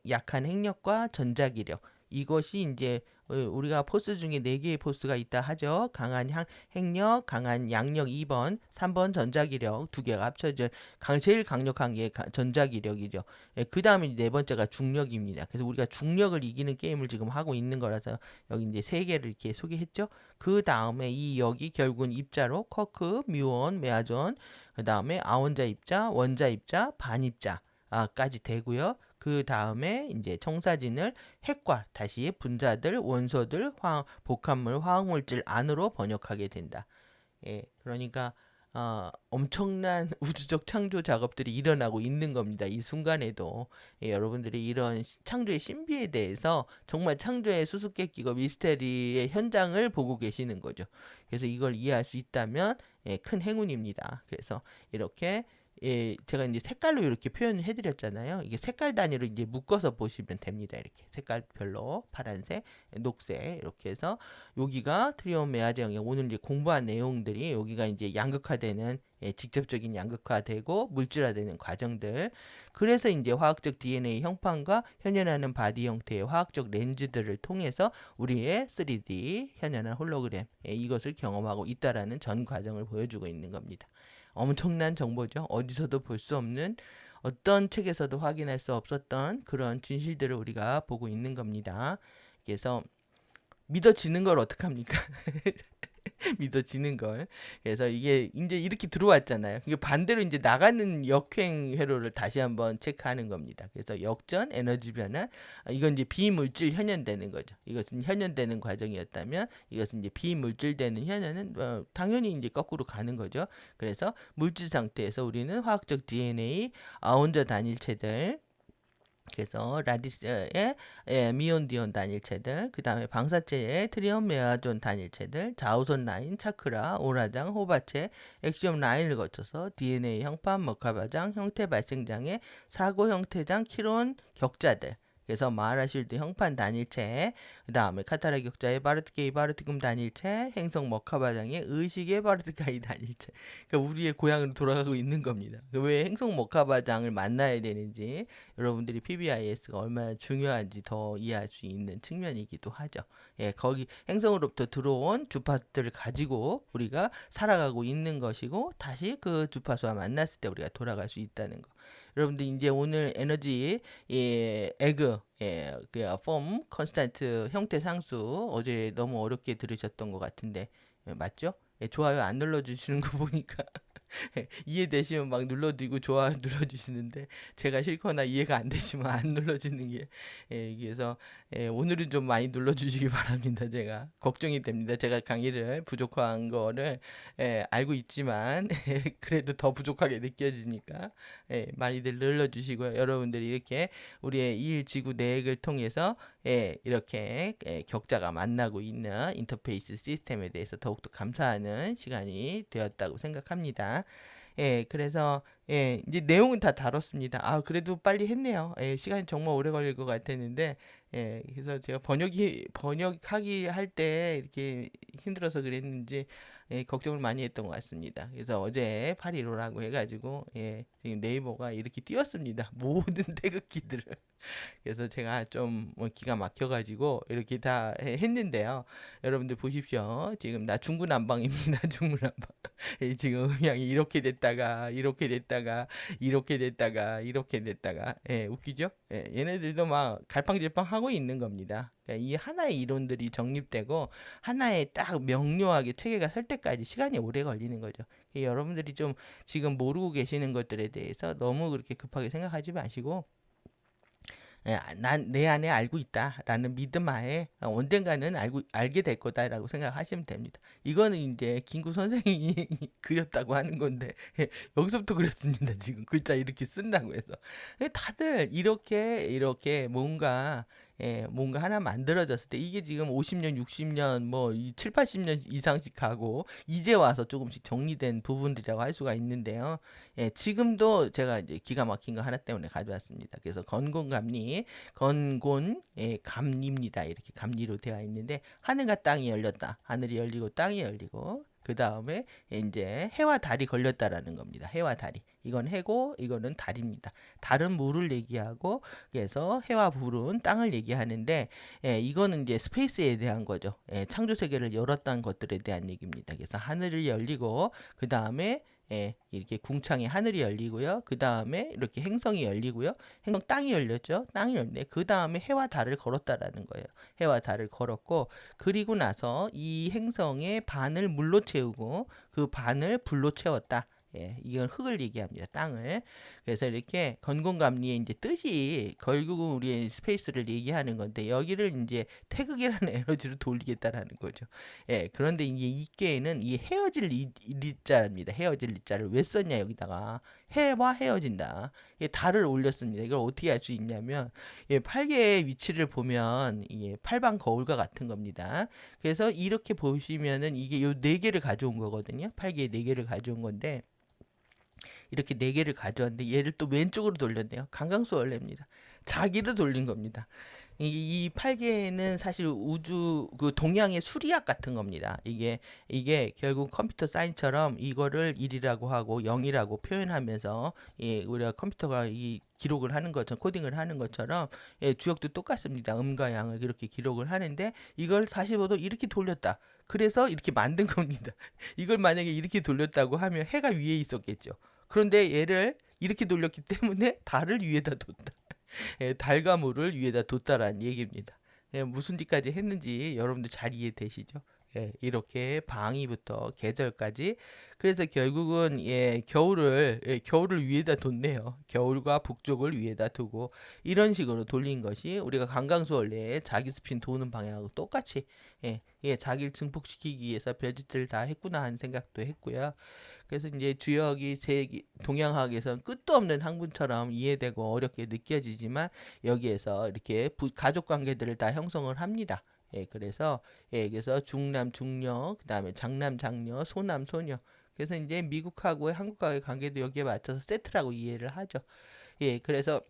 약한 핵력과 전자기력 이것이 이제 우리가 포스 중에 4개의 포스가 있다 하죠. 강한 핵력, 강한 양력 2번, 3번 전자기력 2개가 합쳐져 제일 강력한 게 전자기력이죠. 그 다음에 네 번째가 중력입니다. 그래서 우리가 중력을 이기는 게임을 지금 하고 있는 거라서 여기 이제 3개를 이렇게 소개했죠. 그 다음에 이 역이 결국은 입자로 쿼크, 뮤온, 메아존, 그 다음에 아원자 입자, 원자 입자, 반입자 까지 되고요. 그 다음에 이제 청사진을 핵과 다시 분자들, 원소들, 복합물, 화학물질 안으로 번역하게 된다. 그러니까 엄청난 우주적 창조 작업들이 일어나고 있는 겁니다. 이 순간에도 여러분들이 이런 창조의 신비에 대해서 정말 창조의 수수께끼고 미스테리의 현장을 보고 계시는 거죠. 그래서 이걸 이해할 수 있다면 큰 행운입니다. 그래서 이렇게 제가 이제 색깔로 이렇게 표현을 해드렸잖아요. 이게 색깔 단위로 이제 묶어서 보시면 됩니다. 이렇게 색깔별로 파란색, 녹색 이렇게 해서 여기가 트리온 메아제 영역 오늘 이제 공부한 내용들이 여기가 이제 양극화되는 직접적인 양극화되고 물질화되는 과정들. 그래서 이제 화학적 DNA 형판과 현현하는 바디 형태의 화학적 렌즈들을 통해서 우리의 3D 현현한 홀로그램 이것을 경험하고 있다라는 전 과정을 보여주고 있는 겁니다. 엄청난 정보죠. 어디서도 볼 수 없는 어떤 책에서도 확인할 수 없었던 그런 진실들을 우리가 보고 있는 겁니다. 그래서 믿어지는 걸 어떡합니까? 믿어지는 걸. 그래서 이게 이제 이렇게 들어왔잖아요. 이게 반대로 이제 나가는 역행 회로를 다시 한번 체크하는 겁니다. 그래서 역전, 에너지 변화, 이건 이제 비물질 현현되는 거죠. 이것은 현현되는 과정이었다면 이것은 이제 비물질되는 현현은 당연히 이제 거꾸로 가는 거죠. 그래서 물질 상태에서 우리는 화학적 DNA, 아원자 단일체들 그래서 라디스의 미온디온 단일체들, 그 다음에 방사체의 트리온 메아존 단일체들, 좌우선 라인, 차크라, 오라장, 호바체, 엑시움 라인을 거쳐서 DNA 형판, 머카바장, 형태 발생장의 사고 형태장, 키론 격자들, 그래서 마하라실드 형판 단일체, 그 다음에 카타라 격자 에바르트 에바르트금 단일체, 행성 머카바장의 의식 에바르트가이 단일체. 그러니까 우리의 고향으로 돌아가고 있는 겁니다. 왜 행성 머카바장을 만나야 되는지 여러분들이 PBIS가 얼마나 중요한지 더 이해할 수 있는 측면이기도 하죠. 예, 거기 행성으로부터 들어온 주파수들을 가지고 우리가 살아가고 있는 것이고 다시 그 주파수와 만났을 때 우리가 돌아갈 수 있다는 거. 여러분들 이제 오늘 에너지 에그 그 폼 컨스탄트 형태 상수 어제 너무 어렵게 들으셨던 것 같은데 맞죠? 좋아요 안 눌러주시는 거 보니까 이해되시면 막 눌러드리고 좋아요 눌러주시는데 제가 싫거나 이해가 안 되시면 안 눌러주는 게 그래서 오늘은 좀 많이 눌러주시기 바랍니다. 제가 걱정이 됩니다. 제가 강의를 부족한 거를 알고 있지만 그래도 더 부족하게 느껴지니까 많이들 눌러주시고요. 여러분들이 이렇게 우리의 일지구 내액을 통해서 이렇게 격자가 만나고 있는 인터페이스 시스템에 대해서 더욱더 감사하는 시간이 되었다고 생각합니다. 그래서 이제 내용은 다 다뤘습니다. 아, 그래도 빨리 했네요. 시간이 정말 오래 걸릴 것 같았는데, 그래서 제가 번역하기 할 때 이렇게 힘들어서 그랬는지, 걱정을 많이 했던 것 같습니다. 그래서 어제 815라고 해가지고, 지금 네이버가 이렇게 띄웠습니다. 모든 태극기들을. 그래서 제가 좀뭐 기가 막혀가지고 이렇게 다 했는데요. 여러분들 보십시오. 지금 나 중구난방입니다. 중구난방. 지금 음향이 이렇게 됐다가 이렇게 됐다가 이렇게 됐다가 이렇게 됐다가 웃기죠? 얘네들도 막 갈팡질팡 하고 있는 겁니다. 이 하나의 이론들이 정립되고 하나의 딱 명료하게 체계가 설 때까지 시간이 오래 걸리는 거죠. 여러분들이 좀 지금 모르고 계시는 것들에 대해서 너무 그렇게 급하게 생각하지 마시고 난 내 안에 알고 있다라는 믿음 하에 언젠가는 알게 될 거다라고 생각하시면 됩니다. 이거는 이제 김구 선생이 그렸다고 하는 건데 여기서부터 그렸습니다. 지금 글자 이렇게 쓴다고 해서 다들 이렇게 뭔가 하나 만들어졌을 때 이게 지금 50년, 60년, 뭐 7, 80년 이상씩 가고 이제 와서 조금씩 정리된 부분들이라고 할 수가 있는데요. 지금도 제가 이제 기가 막힌 거 하나 때문에 가져왔습니다. 그래서 건곤감리, 감리입니다. 이렇게 감리로 되어 있는데 하늘과 땅이 열렸다. 하늘이 열리고 땅이 열리고 그 다음에 이제 해와 달이 걸렸다라는 겁니다. 해와 달이. 이건 해고 이거는 달입니다. 달은 물을 얘기하고 그래서 해와 불은 땅을 얘기하는데 이거는 이제 스페이스에 대한 거죠. 창조 세계를 열었다는 것들에 대한 얘기입니다. 그래서 하늘이 열리고 그 다음에 이렇게 궁창에 하늘이 열리고요. 그 다음에 이렇게 행성이 열리고요. 행성 땅이 열렸죠. 땅이 열네. 그 다음에 해와 달을 걸었다라는 거예요. 해와 달을 걸었고 그리고 나서 이 행성의 반을 물로 채우고 그 반을 불로 채웠다. 이건 흙을 얘기합니다. 땅을. 그래서 이렇게 건곤감리의 이제 뜻이 결국은 우리의 스페이스를 얘기하는 건데 여기를 이제 태극이라는 에너지로 돌리겠다라는 거죠. 그런데 이제 이 게에는 이 헤어질 리자입니다. 헤어질 리자를 왜 썼냐 여기다가 해와 헤어진다. 달을 올렸습니다. 이걸 어떻게 할 수 있냐면 팔개의 위치를 보면 팔방 거울과 같은 겁니다. 그래서 이렇게 보시면은 이게 요 네 개를 가져온 거거든요. 팔개의 네 개를 가져온 건데 이렇게 네 개를 가져왔는데 얘를 또 왼쪽으로 돌렸네요. 강강수 원래입니다. 자기를 돌린 겁니다. 이 8개는 사실 우주 그 동양의 수리학 같은 겁니다. 이게 결국 컴퓨터 사인처럼 이거를 1이라고 하고 0이라고 표현하면서 우리가 컴퓨터가 이 기록을 하는 것처럼 코딩을 하는 것처럼 주역도 똑같습니다. 음과 양을 이렇게 기록을 하는데 이걸 45도 이렇게 돌렸다. 그래서 이렇게 만든 겁니다. 이걸 만약에 이렇게 돌렸다고 하면 해가 위에 있었겠죠. 그런데 얘를 이렇게 돌렸기 때문에 달을 위에다 뒀다. 달과 물을 위에다 뒀다라는 얘기입니다. 무슨 짓까지 했는지 여러분들 잘 이해되시죠? 이렇게 방위부터 계절까지 그래서 결국은 겨울을 위에다 뒀네요. 겨울과 북쪽을 위에다 두고 이런 식으로 돌린 것이 우리가 강강수 원래의 자기 스핀 도는 방향하고 똑같이 자기를 증폭시키기 위해서 별짓을 다 했구나 하는 생각도 했고요. 그래서 이제 주역이 동양학에서는 끝도 없는 학문처럼 이해되고 어렵게 느껴지지만 여기에서 이렇게 가족 관계들을 다 형성을 합니다. 그래서 중남 중녀 그다음에 장남 장녀 소남 소녀 그래서 이제 미국하고의 한국과의 관계도 여기에 맞춰서 세트라고 이해를 하죠. 그래서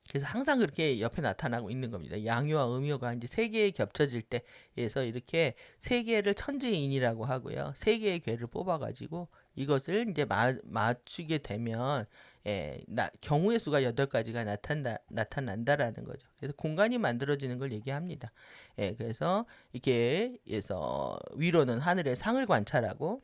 그래서 항상 그렇게 옆에 나타나고 있는 겁니다. 양요와 음요가 이제 세 개에 겹쳐질 때에서 이렇게 세 개를 천지인이라고 하고요. 세 개의 괴를 뽑아가지고 이것을 이제 맞추게 되면 경우의 수가 8가지가 나타난다라는 거죠. 그래서 공간이 만들어지는 걸 얘기합니다. 그래서 이렇게 해서 위로는 하늘의 상을 관찰하고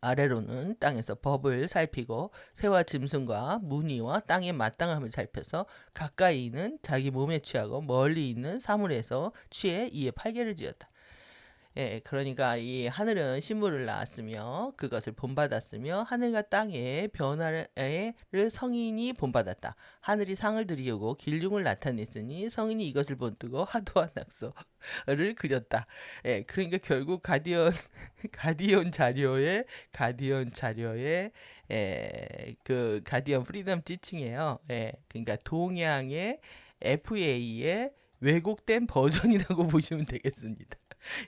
아래로는 땅에서 법을 살피고 새와 짐승과 무늬와 땅의 마땅함을 살펴서 가까이 있는 자기 몸에 취하고 멀리 있는 사물에서 취해 이에 팔개를 지었다. 그러니까 이 하늘은 신물을 낳았으며 그것을 본받았으며 하늘과 땅의 변화를 성인이 본받았다. 하늘이 상을 들이우고 길흉을 나타냈으니 성인이 이것을 본뜨고 하도와 낙서를 그렸다. 그러니까 결국 가디언 자료의 그 가디언 프리덤 티칭이에요. 그러니까 동양의 FA의 왜곡된 버전이라고 보시면 되겠습니다.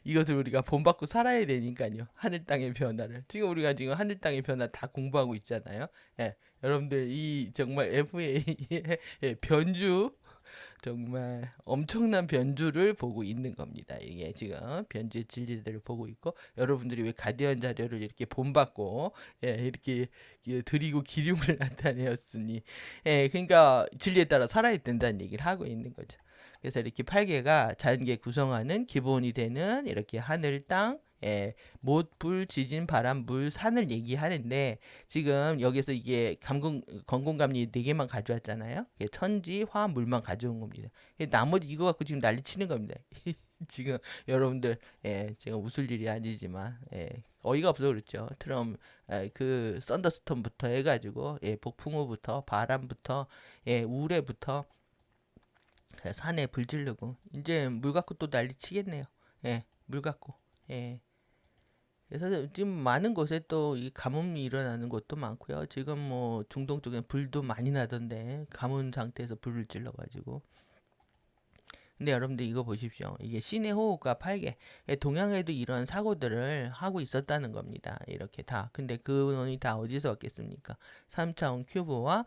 이것을 우리가 본받고 살아야 되니까요. 하늘 땅의 변화를. 지금 우리가 지금 하늘 땅의 변화 다 공부하고 있잖아요. 여러분들 이 정말 FA의 변주 정말 엄청난 변주를 보고 있는 겁니다. 이게 지금 변주의 진리들을 보고 있고 여러분들이 왜 가디언 자료를 이렇게 본받고 이렇게 드리고 기름을 나타내었으니 그러니까 진리에 따라 살아야 된다는 얘기를 하고 있는 거죠. 그래서 이렇게 8개가 자연계 구성하는 기본이 되는 이렇게 하늘, 땅, 못, 불, 지진, 바람, 물, 산을 얘기하는데 지금 여기서 이게 건공감리 4개만 가져왔잖아요. 천지, 화, 물만 가져온 겁니다. 나머지 이거 갖고 지금 난리 치는 겁니다. 지금 여러분들 제가 웃을 일이 아니지만 어이가 없어 그렇죠. 그 썬더스톰부터 해가지고 폭풍우부터 바람부터 우레부터 산에 불 지르고 이제 물 갖고 또 난리 치겠네요. 물 갖고. 그래서 지금 많은 곳에 또 이 가뭄이 일어나는 곳도 많고요. 지금 뭐 중동 쪽에 불도 많이 나던데 가뭄 상태에서 불을 질러가지고. 근데 여러분들 이거 보십시오. 이게 신의 호흡과 8개. 동양에도 이런 사고들을 하고 있었다는 겁니다. 이렇게 다. 근데 그 원이 다 어디서 왔겠습니까? 3차원 큐브와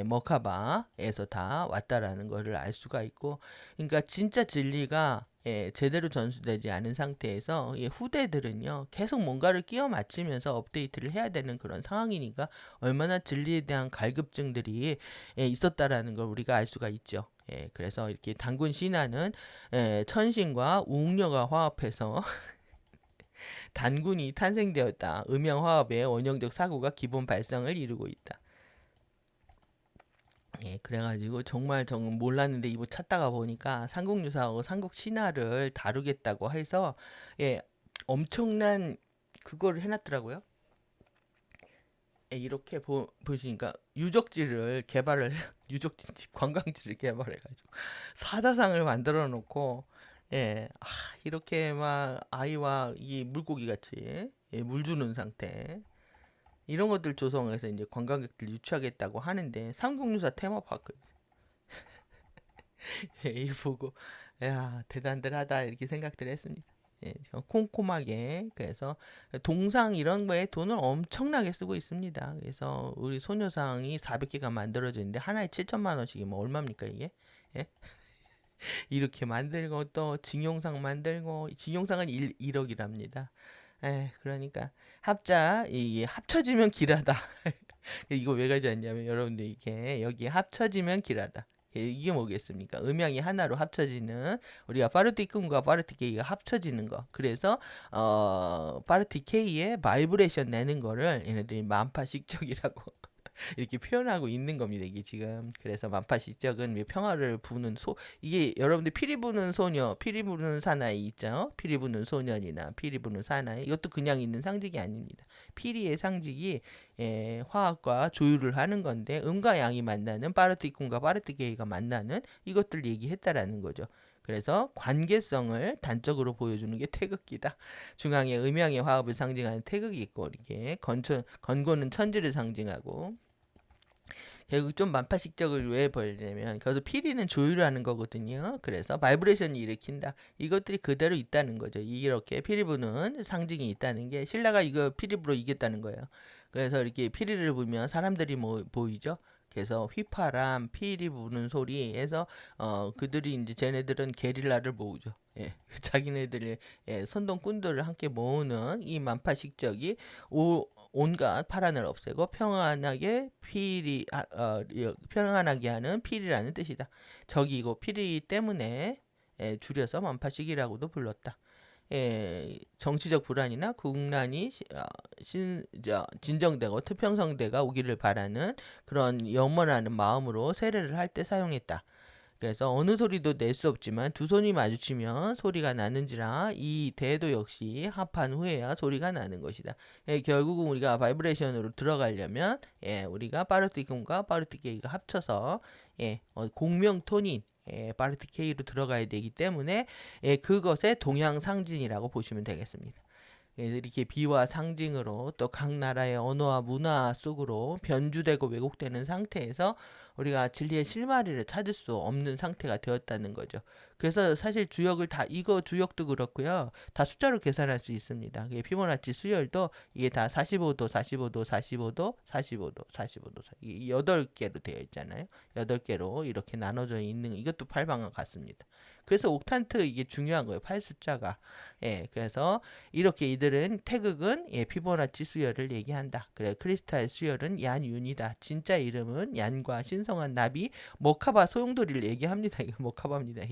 머카바에서 다 왔다라는 것을 알 수가 있고. 그러니까 진짜 진리가 제대로 전수되지 않은 상태에서 후대들은요 계속 뭔가를 끼워 맞추면서 업데이트를 해야 되는 그런 상황이니까 얼마나 진리에 대한 갈급증들이 있었다라는 걸 우리가 알 수가 있죠. 그래서 이렇게 단군 신화는 천신과 웅녀가 화합해서 단군이 탄생되었다. 음양화합의 원형적 사고가 기본 발성을 이루고 있다. 그래가지고 정말 몰랐는데 이거 찾다가 보니까 삼국유사하고 삼국신화를 다루겠다고 해서 엄청난 그거를 해놨더라고요. 이렇게 보시니까 유적지를 관광지를 개발해가지고 사자상을 만들어 놓고 이렇게 막 아이와 이 물고기 같이 물 주는 상태 이런 것들 조성해서 이제 관광객들 유치하겠다고 하는데 삼국유사 테마파크 이 보고 야 대단들하다 이렇게 생각들 했습니다. 콤콤하게 그래서 동상 이런 거에 돈을 엄청나게 쓰고 있습니다. 그래서 우리 소녀상이 400개가 만들어져 있는데 하나에 7천만 원씩이 뭐 얼마입니까 이게? 이렇게 만들고 또 징용상 만들고 징용상은 1억이랍니다. 그러니까 이게 합쳐지면 길하다. 이거 왜 가져왔냐면 여러분들 이게 여기 합쳐지면 길하다. 이게 뭐겠습니까? 음양이 하나로 합쳐지는 우리가 파르티쿰과 파르티케이가 합쳐지는 거. 그래서 파르티케이의 바이브레이션 내는 거를 얘네들이 만파식적이라고 이렇게 표현하고 있는 겁니다. 이게 지금 그래서 만파식적은 평화를 부는 이게 여러분들 피리 부는 소녀, 피리 부는 사나이 있죠? 피리 부는 소년이나 피리 부는 사나이 이것도 그냥 있는 상징이 아닙니다. 피리의 상징이 화학과 조율을 하는 건데 음과 양이 만나는 파르티쿰과 파르티케이가 만나는 이것들 얘기했다라는 거죠. 그래서 관계성을 단적으로 보여주는 게 태극기다. 중앙에 음양의 화합을 상징하는 태극이 있고 이렇게 건고는 천지를 상징하고 결국 좀 만파식적을 왜 벌냐면 그래서 피리는 조율하는 거거든요. 그래서 바이브레이션이 일으킨다. 이것들이 그대로 있다는 거죠. 이렇게 피리 부는 상징이 있다는 게 신라가 이거 피리 부로 이겼다는 거예요. 그래서 이렇게 피리를 보면 사람들이 뭐 보이죠? 그래서 휘파람, 피리 부는 소리에서 그들이 이제 쟤네들은 게릴라를 모으죠. 예, 자기네들의 선동꾼들을 함께 모으는 이 만파식적이 온갖 파란을 없애고 평안하게 하는 피리라는 뜻이다. 적이고 피리 때문에 줄여서 만파식이라고도 불렀다. 정치적 불안이나 국난이 진정되고 태평성대가 오기를 바라는 그런 염원하는 마음으로 세례를 할 때 사용했다. 그래서 어느 소리도 낼 수 없지만 두 손이 마주치면 소리가 나는지라 이 대도 역시 합한 후에야 소리가 나는 것이다. 결국은 우리가 바이브레이션으로 들어가려면 우리가 파르티쿰과 파르티케이가 합쳐서 공명톤인 파르티케이로 들어가야 되기 때문에 그것의 동양상징이라고 보시면 되겠습니다. 이렇게 비와 상징으로 또 각 나라의 언어와 문화 속으로 변주되고 왜곡되는 상태에서 우리가 진리의 실마리를 찾을 수 없는 상태가 되었다는 거죠. 그래서 사실 주역을 이거 주역도 그렇고요. 다 숫자로 계산할 수 있습니다. 피보나치 수열도 이게 다 45도, 45도, 45도, 45도, 45도, 이게 8개로 되어 있잖아요. 8개로 이렇게 나눠져 있는 이것도 팔방과 같습니다. 그래서 옥탄트 이게 중요한 거예요. 팔 숫자가. 그래서 이렇게 이들은 태극은 피보나치 수열을 얘기한다. 그래 크리스탈 수열은 얀윤이다. 진짜 이름은 얀과 신성한 나비 머카바 소용돌이를 얘기합니다. 이거 머카바입니다.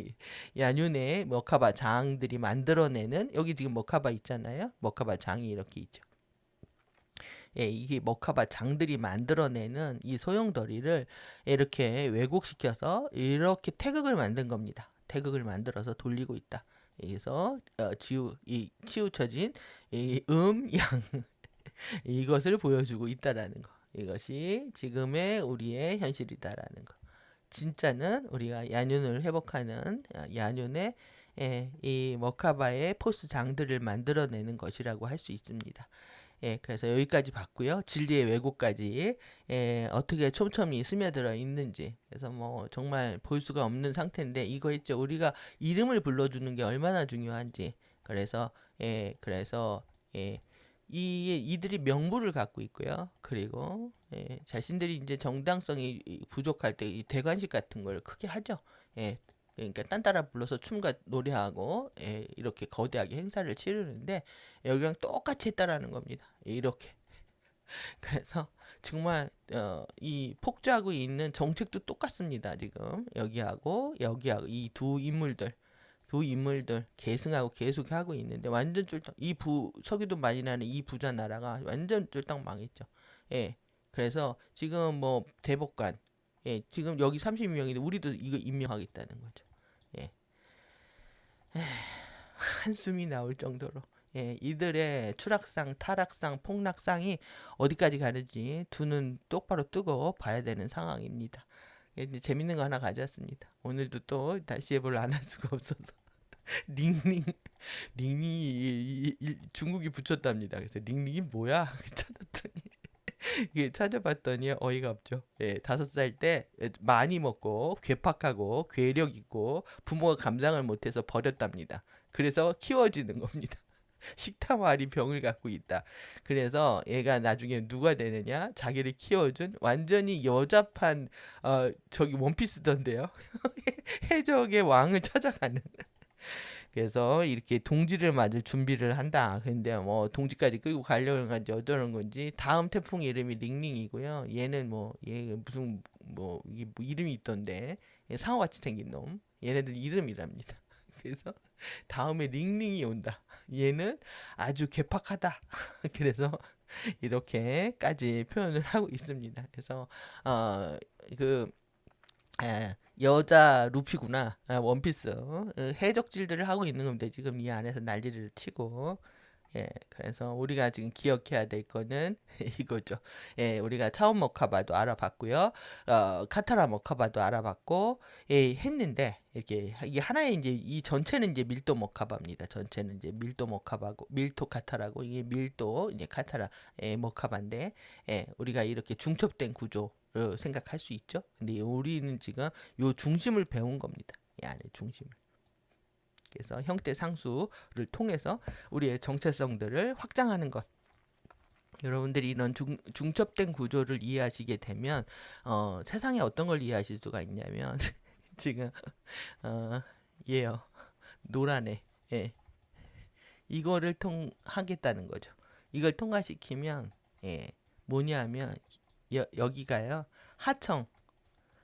얀윤의 머카바 장들이 만들어내는 여기 지금 머카바 있잖아요. 머카바 장이 이렇게 있죠. 이게 머카바 장들이 만들어내는 이 소용돌이를 이렇게 왜곡시켜서 이렇게 태극을 만든 겁니다. 태극을 만들어서 돌리고 있다. 그래서 치우쳐진 양 이것을 보여주고 있다라는 거. 이것이 지금의 우리의 현실이다라는 거. 진짜는 우리가 야뇽을 회복하는 야뇽의 이 머카바의 포스 장들을 만들어내는 것이라고 할 수 있습니다. 그래서 여기까지 봤고요. 진리의 왜곡까지 어떻게 촘촘히 스며들어 있는지. 그래서 뭐 정말 볼 수가 없는 상태인데 이거 있죠. 우리가 이름을 불러주는 게 얼마나 중요한지. 그래서 이들이 명부를 갖고 있고요. 그리고 자신들이 이제 정당성이 부족할 때 이 대관식 같은 걸 크게 하죠. 그러니까 딴따라 불러서 춤과 노래하고 이렇게 거대하게 행사를 치르는데 여기랑 똑같이 했다라는 겁니다. 이렇게. 그래서 정말 이 폭주하고 있는 정책도 똑같습니다. 지금 여기하고 이 두 인물들 계승하고 계속하고 있는데 완전 쫄딱 석유도 많이 나는 이 부자 나라가 완전 쫄딱 망했죠. 그래서 지금 뭐 대법관 지금 여기 30명인데 우리도 이거 임명하겠다는 거죠. 한숨이 나올 정도로 이들의 추락상, 타락상, 폭락상이 어디까지 가는지 두 눈 똑바로 뜨고 봐야 되는 상황입니다. 이제 재밌는 거 하나 가져왔습니다. 오늘도 또 다시 해볼 안 할 수가 없어서 링링이 중국이 붙였답니다. 그래서 링링이 뭐야? 찾았더니 찾아봤더니 어이가 없죠. 5살 때 많이 먹고 괴팍하고 괴력 있고 부모가 감당을 못해서 버렸답니다. 그래서 키워지는 겁니다. 식탐아리 병을 갖고 있다. 그래서 얘가 나중에 누가 되느냐? 자기를 키워준 완전히 여자판 저기 원피스던데요. 해적의 왕을 찾아가는. 그래서 이렇게 동지를 맞을 준비를 한다. 근데 뭐 동지까지 끌고 가려는 건지 어쩌는 건지 다음 태풍 이름이 링링이고요. 얘는 얘 무슨 이게 이름이 있던데 상어같이 생긴 놈. 얘네들 이름이랍니다. 그래서 다음에 링링이 온다. 얘는 아주 괴팍하다. 그래서 이렇게까지 표현을 하고 있습니다. 그래서 여자 루피구나. 원피스. 해적질들을 하고 있는 겁니다. 지금 이 안에서 난리를 치고. 그래서 우리가 지금 기억해야 될 거는 이거죠. 우리가 차원 머카바도 알아봤고요. 카타라 머카바도 알아봤고, 했는데, 이게 하나의 이제, 이 전체는 이제 밀도 머카바입니다. 전체는 이제 밀도 머카바고, 밀도 카타라고, 이게 밀도, 이제 카타라, 머카바인데, 우리가 이렇게 중첩된 구조, 생각할 수 있죠. 근데 우리는 지금 요 중심을 배운 겁니다. 이 안에 중심을. 그래서 형태 상수를 통해서 우리의 정체성들을 확장하는 것. 여러분들이 이런 중첩된 구조를 이해하시게 되면 세상에 어떤 걸 이해하실 수가 있냐면 지금 어, 얘요. 노란 애. 예. 이거를 통하겠다는 거죠. 이걸 통과시키면 예. 뭐냐면 여기가요. 하청.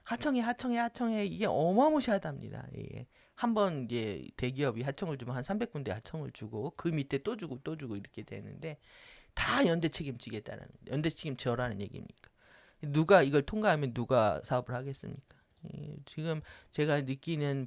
하청에 이게 어마무시하답니다. 예. 한번 이제 대기업이 하청을 주면 한 300군데 하청을 주고 그 밑에 또 주고 또 주고 이렇게 되는데 다 연대 책임지겠다는 연대 책임져라는 얘기입니까? 누가 이걸 통과하면 누가 사업을 하겠습니까? 지금 제가 느끼는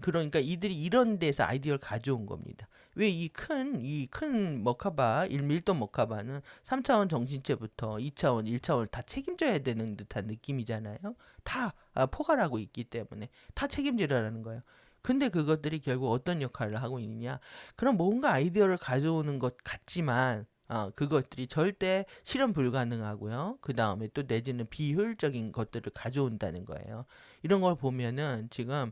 그러니까 이들이 이런 데서 아이디어를 가져온 겁니다. 왜 이 큰 머카바 밀도 머카바는 3차원 정신체부터 2차원, 1차원을 다 책임져야 되는 듯한 느낌이잖아요. 다 포괄하고 있기 때문에 다 책임지라는 거예요. 근데 그것들이 결국 어떤 역할을 하고 있느냐? 그럼 뭔가 아이디어를 가져오는 것 같지만 그것들이 절대 실현 불가능하고요. 그 다음에 또 내지는 비효율적인 것들을 가져온다는 거예요. 이런 걸 보면은 지금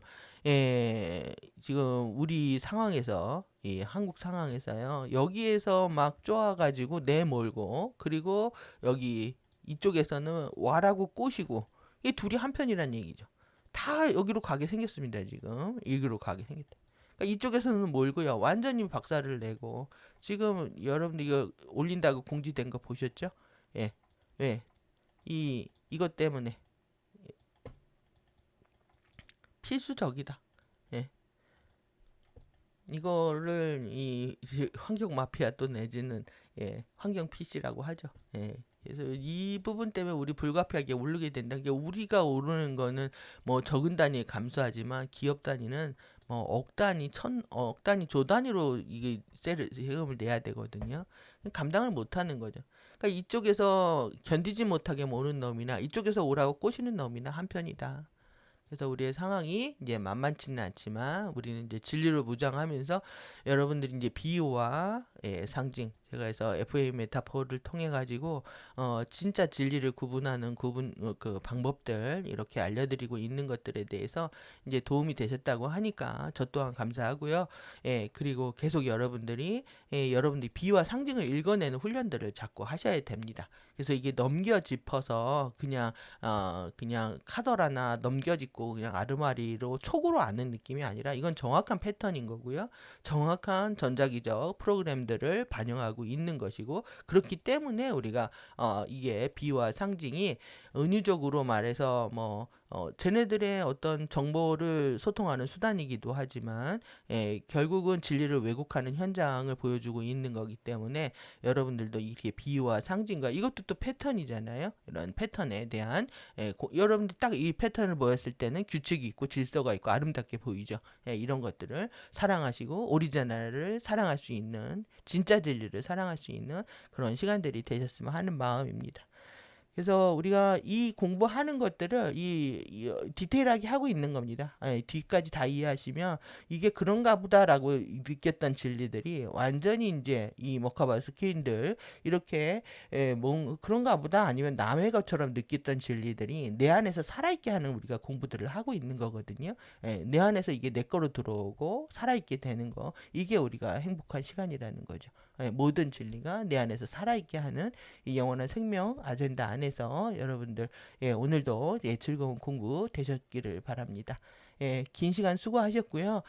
우리 상황에서, 이 한국 상황에서요. 여기에서 막 쪼아가지고 내몰고, 그리고 여기 이쪽에서는 와라고 꼬시고, 이 둘이 한편이란 얘기죠. 다 여기로 가게 생겼습니다, 지금. 여기로 가게 생겼다. 그러니까 이쪽에서는 몰고요. 완전히 박살을 내고, 지금 여러분들 이거 올린다고 공지된 거 보셨죠? 예. 예. 이것 때문에 필수적이다. 예. 이거를 환경 마피아 또 내지는 환경 PC라고 하죠. 예. 그래서 이 부분 때문에 우리 불가피하게 오르게 된다는 게 우리가 오르는 거는 뭐 적은 단위에 감소하지만 기업 단위는 뭐 억 단위, 천억 단위, 조 단위로 이게 세금을 내야 되거든요. 감당을 못 하는 거죠. 그러니까 이쪽에서 견디지 못하게 모는 놈이나 이쪽에서 오라고 꼬시는 놈이나 한편이다. 그래서 우리의 상황이 이제 만만치는 않지만 우리는 이제 진리로 무장하면서 여러분들이 이제 비유와 상징 제가 해서 FA 메타포를 통해 가지고 진짜 진리를 구분하는 그 방법들 이렇게 알려드리고 있는 것들에 대해서 이제 도움이 되셨다고 하니까 저 또한 감사하고요. 그리고 계속 여러분들이 비유와 상징을 읽어내는 훈련들을 자꾸 하셔야 됩니다. 그래서 이게 넘겨 짚어서 그냥 카더라나 넘겨짚고 그냥 아르마리로 촉으로 아는 느낌이 아니라 이건 정확한 패턴인 거고요. 정확한 전자기적 프로그램들을 반영하고 있는 것이고 그렇기 때문에 우리가 이게 비유와 상징이 은유적으로 말해서 쟤네들의 어떤 정보를 소통하는 수단이기도 하지만 결국은 진리를 왜곡하는 현장을 보여주고 있는 거기 때문에 여러분들도 이렇게 비유와 상징과 이것도 또 패턴이잖아요. 이런 패턴에 대한 여러분들 딱 이 패턴을 보였을 때는 규칙이 있고 질서가 있고 아름답게 보이죠. 이런 것들을 사랑하시고 오리지널을 사랑할 수 있는 진짜 진리를 사랑할 수 있는 그런 시간들이 되셨으면 하는 마음입니다. 그래서 우리가 이 공부하는 것들을 디테일하게 하고 있는 겁니다. 뒤까지 다 이해하시면 이게 그런가 보다라고 느꼈던 진리들이 완전히 이제 이 머카바 스킨들 이렇게 뭐 그런가 보다 아니면 남의 것처럼 느꼈던 진리들이 내 안에서 살아있게 하는 우리가 공부들을 하고 있는 거거든요. 내 안에서 이게 내 거로 들어오고 살아있게 되는 거 이게 우리가 행복한 시간이라는 거죠. 모든 진리가 내 안에서 살아있게 하는 이 영원한 생명 아젠다 안에서 여러분들 오늘도 즐거운 공부 되셨기를 바랍니다. 긴 시간 수고하셨고요.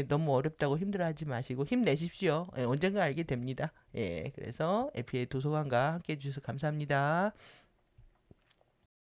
너무 어렵다고 힘들어하지 마시고 힘내십시오. 언젠가 알게 됩니다. 그래서 FA 도서관과 함께 해주셔서 감사합니다.